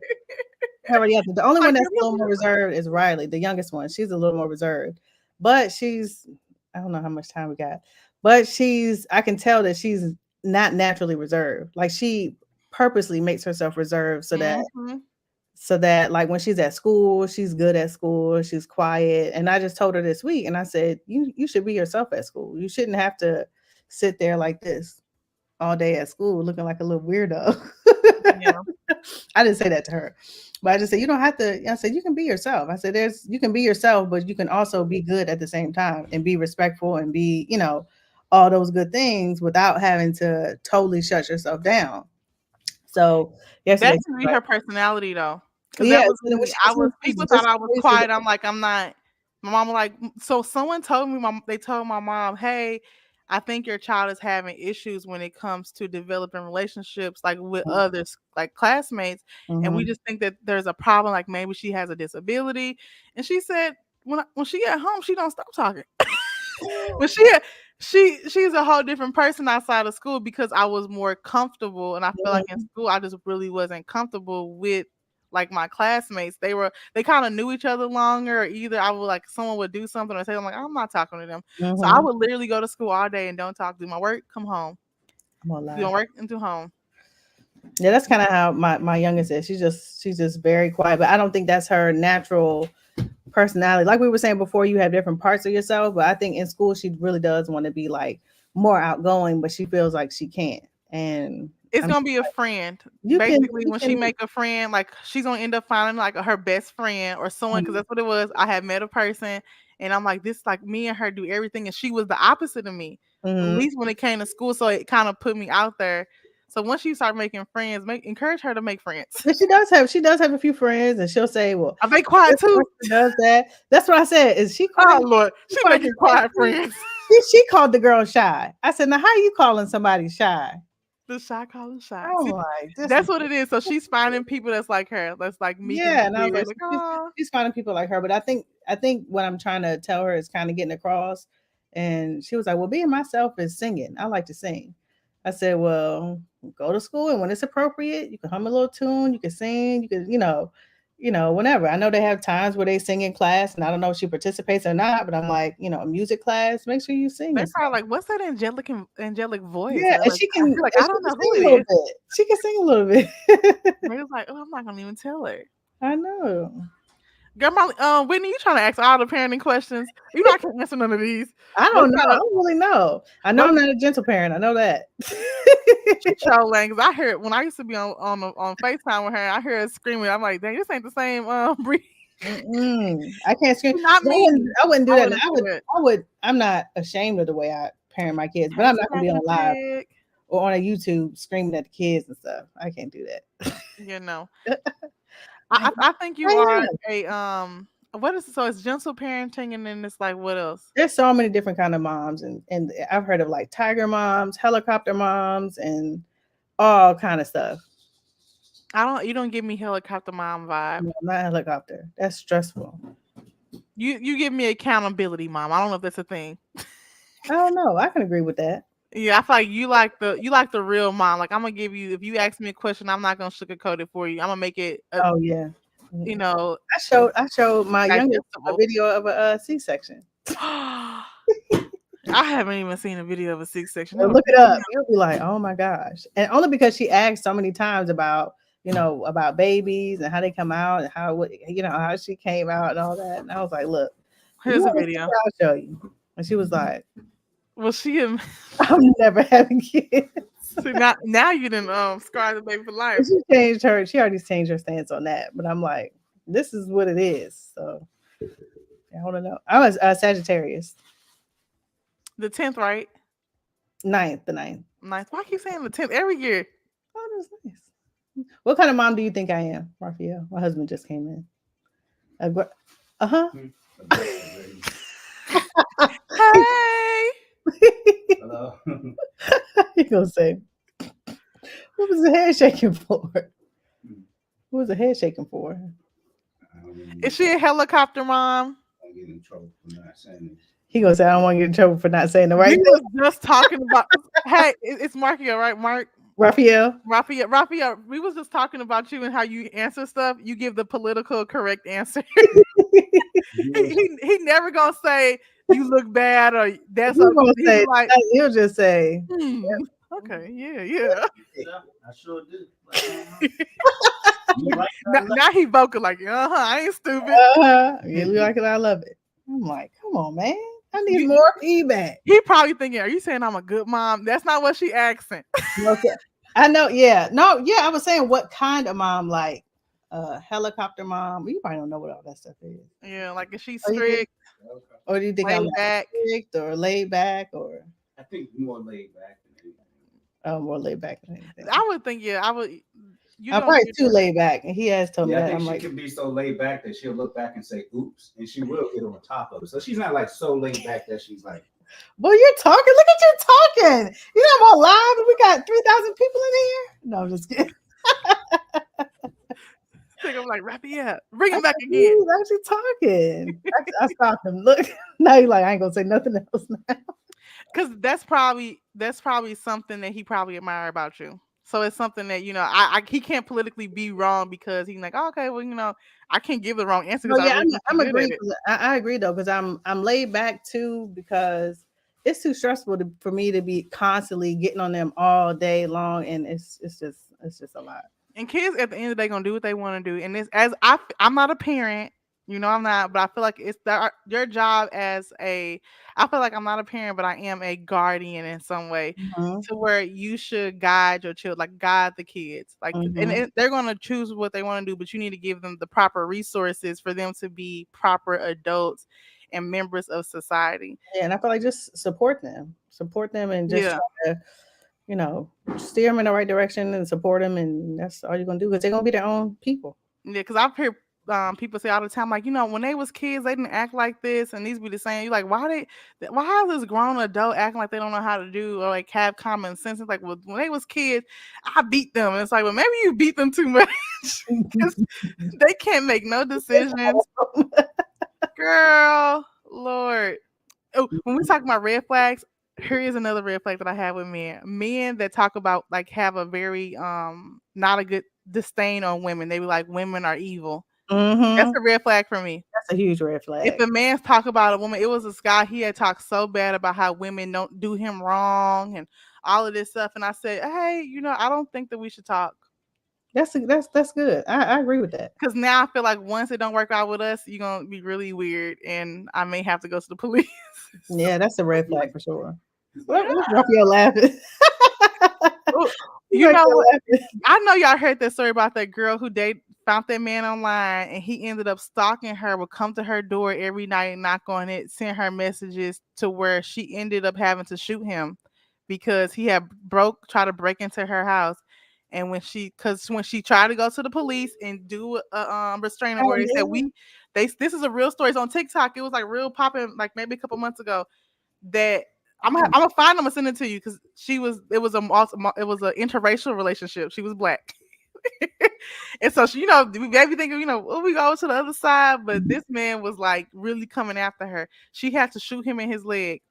They're already out there. The only one Like, that's girl, a little more reserved is Riley, the youngest one. She's a little more reserved, but she's. I don't know how much time we got, but she's. I can tell that she's not naturally reserved. Like she purposely makes herself reserved mm-hmm. so that like when she's at school, she's good at school, she's quiet. And I just told her this week, and I said, you should be yourself at school. You shouldn't have to sit there like this all day at school looking like a little weirdo. Yeah. I didn't say that to her, but I just said you don't have to. I said you can be yourself. I said you can be yourself, but you can also be good at the same time and be respectful and be all those good things without having to totally shut yourself down. So That yesterday, can be her personality though. Cause yeah. that was So then when me. she I was was just people thought I was the way she quiet. I'm like, I'm not. My mom was like, so someone told me they told my mom, hey, I think your child is having issues when it comes to developing relationships like with was. others, like classmates. And we Mhm. just think that there's a problem, like maybe she has a disability. And she said when she at home, she don't stop talking. But she's a whole different person outside of school because I was more comfortable, and I feel like in Mhm. school I just really wasn't comfortable with like my classmates. They kind of knew each other longer, or either I would like someone would do something or say I'm like I'm not talking to them. So I Mhm. would literally go to school all day and don't talk, do my work, come home, I'm gonna do my lie. work and do home. Yeah, that's kind of how my youngest is. She's just very quiet, but I don't think that's her natural personality. Like we were saying before, you have different parts of yourself, but I think in school she really does want to be like more outgoing, but she feels like she can't. And It's I'm gonna be a friend. you can Basically, you when she can make a friend, like she's gonna end up finding like her best friend or someone, because that's what it was. I had met a person, and I'm like, this like me and her do everything, and she was the opposite of me. At mhm. least when it came to school, so it kind of put me out there. So once you start making friends, encourage her to make friends. But she does have a few friends, and she'll say, "Well, Are they quiet this too? person does that." That's what I said. Is she Oh quiet? Lord, She she quiet to making quiet friends. she called the girl shy. I said, "Now, how are you calling somebody shy?" The shy calling shy. I'm See, like, "This is that's what it is. So she's finding people that's like her, that's like meek and yeah." And I was sweet. like, Like, she's, oh, she's finding people like her. But I think what I'm trying to tell her is kind of getting across. And she was like, "Well, being myself is singing. I like to sing." I said, "Well, go to school, and when it's appropriate, you can hum a little tune, you can sing, you can, whenever." I know they have times where they sing in class, and I don't know if she participates or not, but I'm like, music class, make sure you sing they and stuff. probably like, what's that angelic voice? Yeah, And they're and like, she I can feel like and I she don't can know who sing it a little is. bit. She can sing a little bit. They was like, oh, I'm not gonna even tell her. I know. Girl, Molly, Whitney, you trying to ask all the parenting questions? You know I can't answer none of these. I What don't know. kind I of don't really know. I know what I'm not a gentle parent. I know that. show language? I heard when I used to be on Facetime with her, I heard her screaming. I'm like, dang, this ain't the same Bree. I can't scream. Not me. I wouldn't do I that. wouldn't do it. I would. I'm not ashamed of the way I parent my kids, but Hey, I'm not gonna be Scratching on a live pig. or on a YouTube screaming at the kids and stuff. I can't do that. You know, I, I think you I are am. a What is so? It's gentle parenting, and then it's like what else? There's so many different kind of moms, and I've heard of like tiger moms, helicopter moms, and all kind of stuff. I don't. You don't give me helicopter mom vibe. No, not helicopter. That's stressful. You give me accountability mom. I don't know if that's a thing. I don't know. I can agree with that. Yeah, I feel like you like the real mom. Like I'm gonna give you if you ask me a question, I'm not gonna sugarcoat it for you. I'm gonna make it Oh yeah. you Mm. know I showed my youngest a digestible. video of a C-section. I haven't even seen a video of a C-section. That Well, would look freak it me up. out. You'll be like, oh my gosh. And only because she asked so many times about, about babies and how they come out and how she came out and all that. And I was like, look, if you Here's a want to see video. it, I'll show you. And she was like, Was she in I'm never having kids. see now you didn't scar the baby for life. And she already changed her stance on that. But I'm like, this is what it is. So I don't know. I was Sagittarius, The 10th, right? the ninth. Ninth. Why keep saying the 10th every year? Oh, that's nice. What kind of mom do you think I am, Raphael? My husband just came in. Uh huh. Hey. Hello. He gonna say, "What was the head shaking for? What was the head shaking for?" Is she a helicopter mom? I get in trouble for not saying this. He gonna say, "I don't want to get in trouble for not saying the right We thing." was just talking about hey, it's Markio, right? Raphael. Raphael, we was just talking about you and how you answer stuff. You give the political correct answer. He never gonna say you look bad or that's He okay. gonna He say, be like, he'll just say, okay, yeah. Yeah, I sure do. You like Now he vocal like, I ain't stupid. "Yeah, we like it. I love it." I'm like, "Come on, man. I need You- more feedback." He probably thinking, are you saying I'm a good mom? That's not what she asking. Okay. I know. Yeah. No. Yeah. I was saying, what kind of mom? Like, helicopter mom. You probably don't know what all that stuff is. Yeah, like if she's Oh, you do? strict, Or do you think I'm laid like back. strict or laid back or I think more laid back than more laid back than anything? I would think, I would. You I'm don't probably get too laid back, and he has told me yeah, I that. think I'm she like, can be so laid back that she'll look back and say, oops, and she will get on top of it. So she's not like so laid back that she's like, "Well, you're talking. Look at you talking. You know I'm on live, and we got 3,000 people in here." No, I'm just kidding. think I'm like Raphael, bring I him back can't believe again. he's actually talking. I stopped him. Look, now he's like, I ain't gonna say nothing else now. Because that's probably something that he probably admire about you. So it's something that I he can't politically be wrong because he's like, oh, okay, well, I can't give the wrong answer No, because I yeah, really think I'm you're good agree. at it. I agree though, because I'm laid back too, because it's too stressful for me to be constantly getting on them all day long, and it's just a lot. And kids at the end of the day gonna do what they want to do. And I'm not a parent, I'm not, but I feel like it's your job as I feel like I'm not a parent, but I am a guardian in some way, Mhm, to where you should guide your children, like guide the kids, like, mhm. they're gonna choose what they want to do, but you need to give them the proper resources for them to be proper adults and members of society. Yeah, and I feel like just support them, and just Yeah. try to, steer them in the right direction and support them, and that's all you're gonna do, because they're gonna be their own people. Yeah, because I've heard people say all the time, like, when they was kids, they didn't act like this, and these be the same. You like, why is this grown adult acting like they don't know how to do or like have common sense? It's like, well, when they was kids, I beat them. And it's like, well, maybe you beat them too much because they can't make no decisions, girl. Lord. Oh, when we talk about red flags, here is another red flag that I have with men. Men that talk about like have a very not a good disdain on women. They be like women are evil. That's Mhm. a red flag for me. That's a huge red If flag. a man's talk about a woman, it was this guy, he had talked so bad about how women don't do him wrong and all of this stuff. And I said, hey, I don't think that we should talk. That's good. I agree with that. Because now I feel like once it don't work out with us, you're gonna be really weird and I may have to go to the police. Yeah, that's a red flag for sure. What's Raphael laughing? Oh, He's you right know there what? laughing. I know y'all heard that story about that girl who found that man online, and he ended up stalking her, would come to her door every night and knock on it, send her messages to where she ended up having to shoot him because he had tried to break into her house. And when she tried to go to the police and do a restraining order, they said this is a real story. It's on TikTok. It was like real popping, like maybe a couple months ago. That I'm gonna find them and send it to you because it was an interracial relationship. She was black. And so she, we maybe think, we go to the other side, but this man was like really coming after her. She had to shoot him in his leg,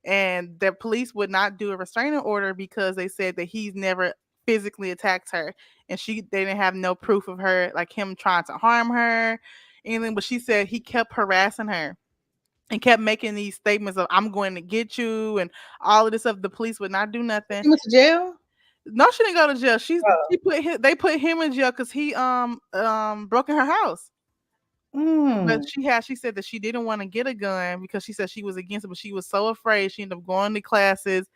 and the police would not do a restraining order because they said that he's never physically attacked her, and they didn't have no proof of her, like him trying to harm her, anything. But she said he kept harassing her and kept making these statements of "I'm going to get you" and all of this stuff. The police would not do nothing. He went to jail? No, she didn't go to jail. They put him in jail because he broke in her house. But she said that she didn't want to get a gun because she said she was against it, but she was so afraid. She ended up going to classes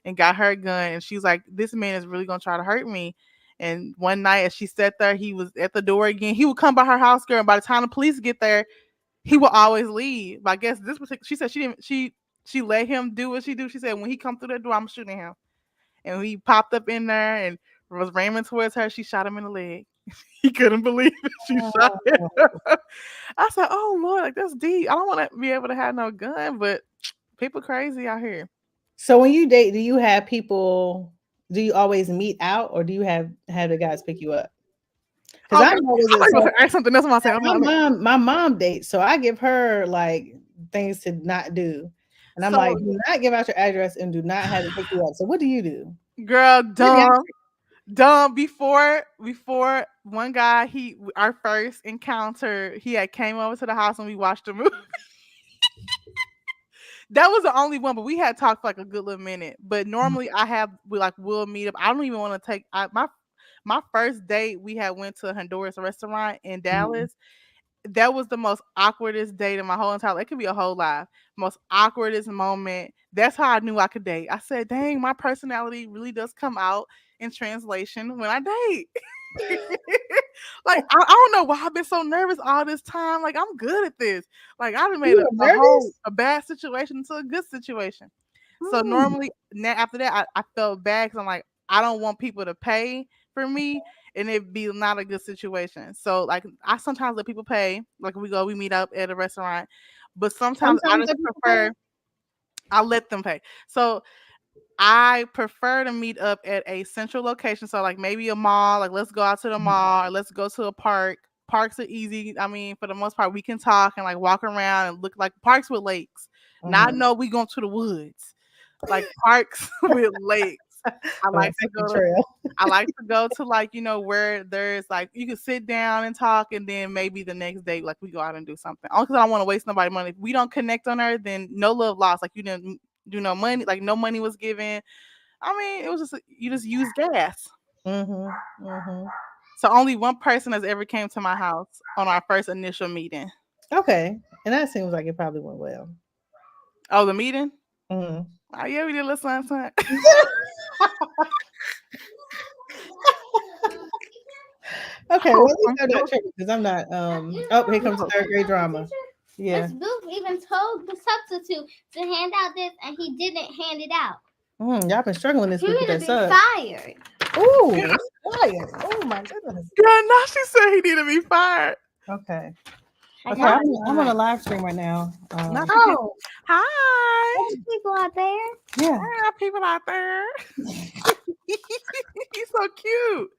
and got her gun. And she was like, "This man is really gonna try to hurt me." And one night, as she sat there, he was at the door again. He would come by her house, girl, and by the time the police get there, he will always leave. But I guess this particular, she said she let him do what she do. She said when he come through that door, I'm shooting him. And he popped up in there and was ramming towards her. She shot him in the leg. He couldn't believe it. She shot him. I said, "Oh Lord, like that's deep. I don't want to be able to have no gun, but people crazy out here." So when you date, do you have people? Do you always meet out, or do you have the guys pick you up? Because Okay. I'm always I'm going to ask something else. my mom dates, so I give her like things to not do, and I'm like, do not give out your address and do not have it pick you up. So what do you do, girl? Dumb. Before one guy, our first encounter, he had came over to the house and we watched a movie. That was the only one, but we had talked for like a good little minute. But normally we'll meet up. I don't even want to take my first date. We had went to a Honduras restaurant in Dallas. That was the most awkwardest date in my whole entire life. It could be a whole life. Most awkwardest moment. That's how I knew I could date. I said, "Dang, my personality really does come out in translation when I date." Like I don't know why I've been so nervous all this time. Like I'm good at this. Like I've made a bad situation into a good situation. So normally now after that, I felt bad because I'm like, I don't want people to pay for me and it'd be not a good situation. So like I sometimes let people pay. Like we meet up at a restaurant, but sometimes I just prefer I let them pay. So I prefer to meet up at a central location. So like maybe a mall, like let's go out to the mall or let's go to a park. Parks are easy. I mean, for the most part, we can talk and like walk around and look like parks with lakes. Not know we going to the woods. Like parks with lakes. I like to go to like, where there's like you can sit down and talk and then maybe the next day like we go out and do something. Only because I don't want to waste nobody's money. If we don't connect on her, then no love lost. Like you didn't do no money, like no money was given. I mean, it was just you just use gas. So only one person has ever came to my house on our first initial meeting. Okay, and that seems like it probably went well. Oh, the meeting? Oh yeah, we did a little something. Okay, well, at least I'm not tripping because I'm not. Oh, here comes the third grade drama. Yeah. Miss Booth even told the substitute to hand out this, and he didn't hand it out. Y'all been struggling this week with that sub. Fired. Ooh, fired. Oh my goodness. Yeah, now she said he need to be fired. Okay. Okay, I'm on a live stream right now. Oh, hi. There's people out there. Yeah, there are people out there. He's so cute.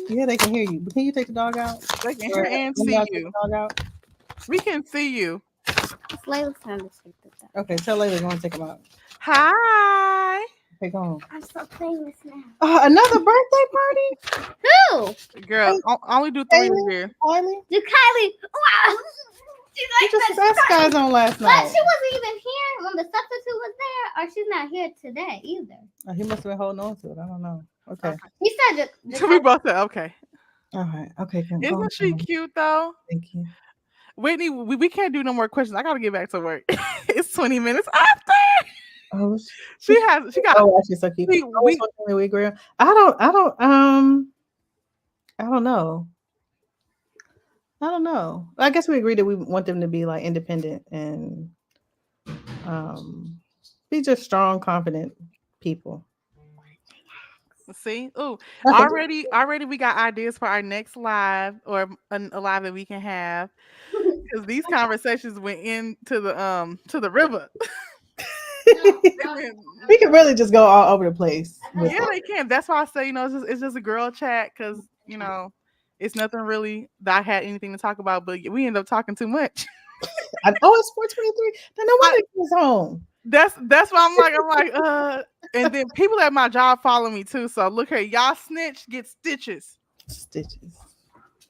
Yeah, they can hear you. But can you take the dog out? They can hear and see you. Take the dog out? We can see you. It's Layla's time to take this out. Okay, tell Layla to go and take him out. Hi. Take home. I'm so famous now. Another birthday party? Who? Girl, only do 3 a year. Kylie? Did Kylie? Wow. You just best guys on last But night. she wasn't even here when the substitute was there, or she's not here today either. Oh, he must have been holding on to it. I don't know. Okay. He said We both said okay. All right. Okay. Isn't she cute though? Thank you. Whitney, we can't do no more questions. I gotta get back to work. It's 20 minutes after. Oh, she got. Oh, she's so cute. We agree. I don't know. I don't know. I guess we agreed that we want them to be like independent and um be just strong, confident people. See, oh, Nothing. already, we got ideas for our next live or a live that we can have because these conversations went into the river. We can really just go all over the place with Yeah, it. they can. That's why I say, it's just a girl chat because it's nothing really that I had anything to talk about, but we end up talking too much. Oh, it's 4:23. Then no I, wonder he was home. that's why I'm like, and then people at my job follow me too. So look here, y'all snitch get stitches. Stitches.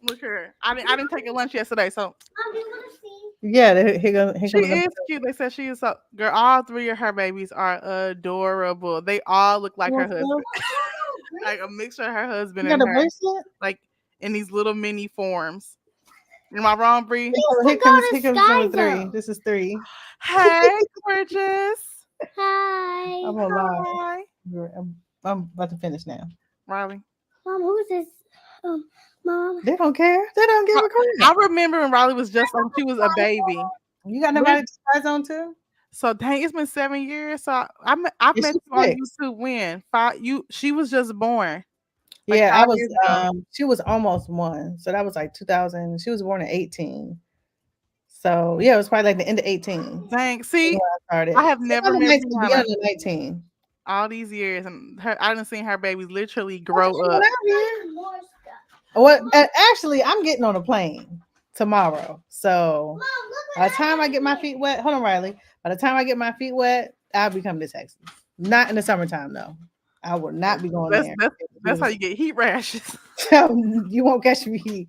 Look here, I didn't take a lunch yesterday, so Do you want to see? Yeah, here she comes the is cute. They said she is so girl. All three of her babies are adorable. They all look like her husband, like a mixture of her You husband got and a her, bracelet? like in these little mini forms. Am I wrong, Bree? Oh, here comes number 3. This is 3. Hey, gorgeous. Hi. I'm on live. Hi, I'm about to finish now. Riley. Mom, who's this? Mom. They don't care. They don't give a I crap. remember when Riley was just like she was a baby. You got nobody to try on too? So dang, it's been 7 years. So I've Is met she you on 6? YouTube when she was just born like Yeah, I 5 was. years ago. She was almost 1, so that was like 2000. She was born in 18. So yeah, it was probably like the end of 18 Dang, when see, I started. I have So never probably met 19, Brianna beginning of 19. all these years, and I done seen her babies literally Why grow don't you go up. down here? More stuff. What? Actually, I'm getting on a plane tomorrow. So Mom, look by the time I get my feet wet, hold on, Riley. By the time I get my feet wet, I'll be coming to Texas. Not in the summertime, though. I will not be going That's there. that's that's how you get heat rashes. You won't catch me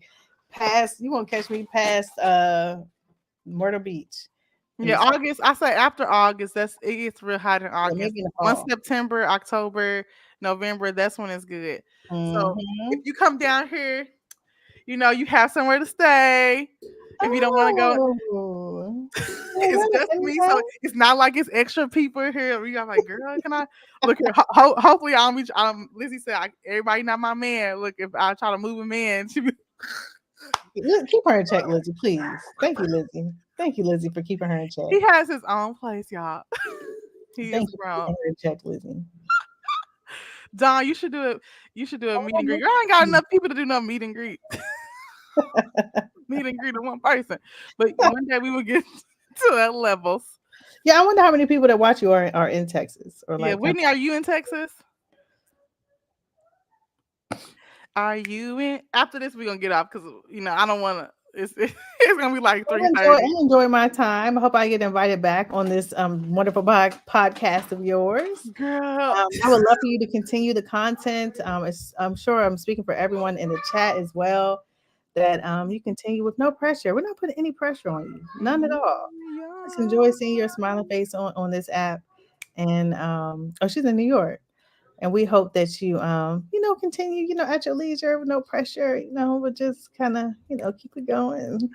past. You won't catch me past Myrtle Beach. In Yeah, the summer. August. I say after August, it gets real hot in Yeah, August. maybe in the Once fall. September, October, November, that's when it's good. So if Mhm. you come down here, you have somewhere to stay. If you don't want to go, Oh, it's well, just me. So anytime. it's not like it's extra people here. We got like, girl, can I look here? Hopefully, I'll be. Lizzie said, everybody not my man. Look, if I try to move him in, she be, Keep her in check, Lizzie, please. Thank you, Lizzie. Thank you, Lizzie, for keeping her in check. he has his own place, y'all. He is Thank you for grown. keeping her in check, Lizzie. Don, you should do it. You should do a meet and greet. I ain't got enough people to do no meet and greet. Meet and greet to one person. But one day we will get to that levels. Yeah, I wonder how many people that watch you are in Texas or Yeah, like. Whitney, are you in Texas? Are you in? After this, we're gonna get off because I don't want to. It's gonna be like 3:30. I enjoy my time. I hope I get invited back on this wonderful podcast of yours. Girl, I would love for you to continue the content. I'm sure I'm speaking for everyone in the chat as well. That you continue with no pressure. We're not putting any pressure on you, none at all. Just enjoy seeing your smiling face on this app. And she's in New York. And we hope that you continue, at your leisure with no pressure, but just kind of, keep it going.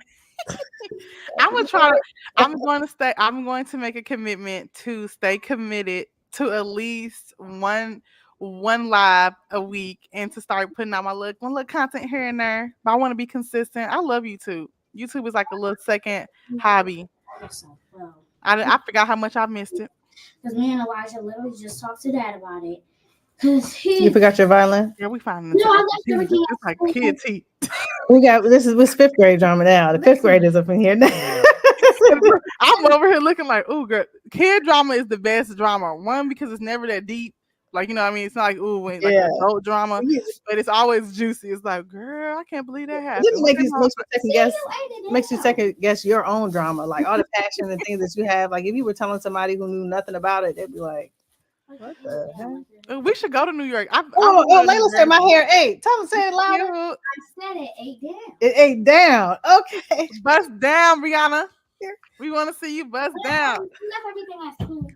I'm gonna try to. I'm going to stay. I'm going to make a commitment to stay committed to at least one live a week, and to start putting out one little content here and there. But I want to be consistent. I love YouTube. YouTube is like a little second hobby. I forgot how much I missed it. Because me and Elijah literally just talked to Dad about it. Because You forgot your violin? Yeah, we found No, I left it's everything it's like else. kid teeth. This is 5th grade drama now. The 5th graders up in here now. I'm over here looking like, ooh, girl. Kid drama is the best drama. One, because it's never that deep. Like, what I mean? It's not like, ooh, like adult drama, but it's always juicy. It's like, girl, I can't believe that happened. Makes you second guess your own drama, like all the passion and things that you have. Like if you were telling somebody who knew nothing about it, they'd be like, "What the heck?" We should go to New York. Layla said my hair ate. Tell them, say it louder. I said it ate down. It ate down. Okay. Bust down, Brianna. We want to see you bust down. I left everything at school.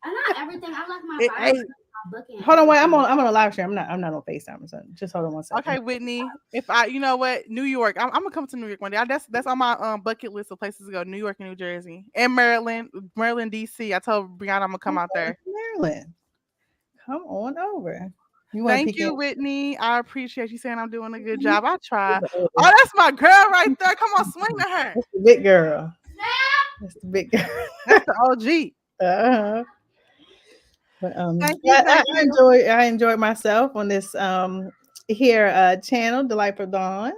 Not everything. I left my Bible, my book. Hold on, wait. I'm on a live stream. I'm not on FaceTime or something. Just hold on 1 second. Okay, Whitney. If you know what, New York. I'm gonna come to New York one day. That's on my bucket list of places to go. New York and New Jersey and Maryland, DC. I told Brianna I'm gonna come out there. Maryland. Come on over. You want to Thank peek in? you, Whitney. I appreciate you saying I'm doing a good job. I try. That's Oh, that's my girl right there. Come on, swing to her. the big girl. That's the big girl. That's the OG. uh-huh. But Thank you, yeah, thank you. I enjoyed myself on this here channel, Delightful Dawn.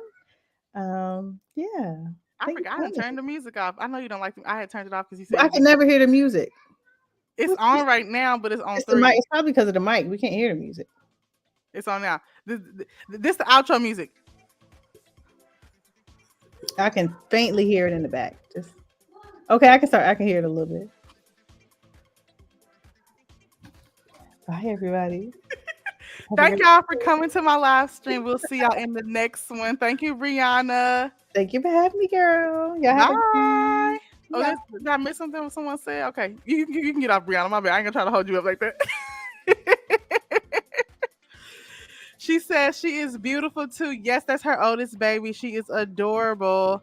Yeah. I Thank you forgot for to coming. turn the music off. I know you don't like. I had turned it off because you said I it'd be. can never hear the music. It's on right now, but it's on It's the mic. 3. It's probably because of the mic. We can't hear the music. It's on now. This the outro music. I can faintly hear it in the back. Just okay. I can start. I can hear it a little bit. Bye, everybody. Thank y'all for coming to my live stream. We'll see y'all in the next one. Thank you, Brianna. Thank you for having me, girl. Y'all have a Bye. Oh, Bye. did I miss something someone said? Okay. You can get off, Brianna. My bad. I ain't gonna try to hold you up like that. She says she is beautiful too. Yes, that's her oldest baby. She is adorable.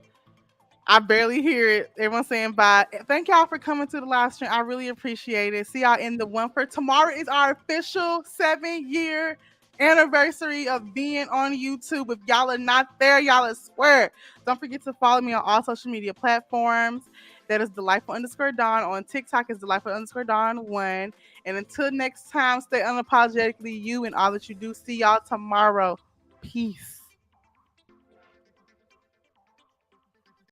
I barely hear it. Everyone's saying bye. Thank y'all for coming to the live stream. I really appreciate it. See y'all in the one for tomorrow is our official 7-year anniversary of being on YouTube. If y'all are not there, y'all are square. Don't forget to follow me on all social media platforms. That is delightful_Dawn. On TikTok is delightful_Dawn1. And until next time, stay unapologetically you and all that you do. See y'all tomorrow. Peace.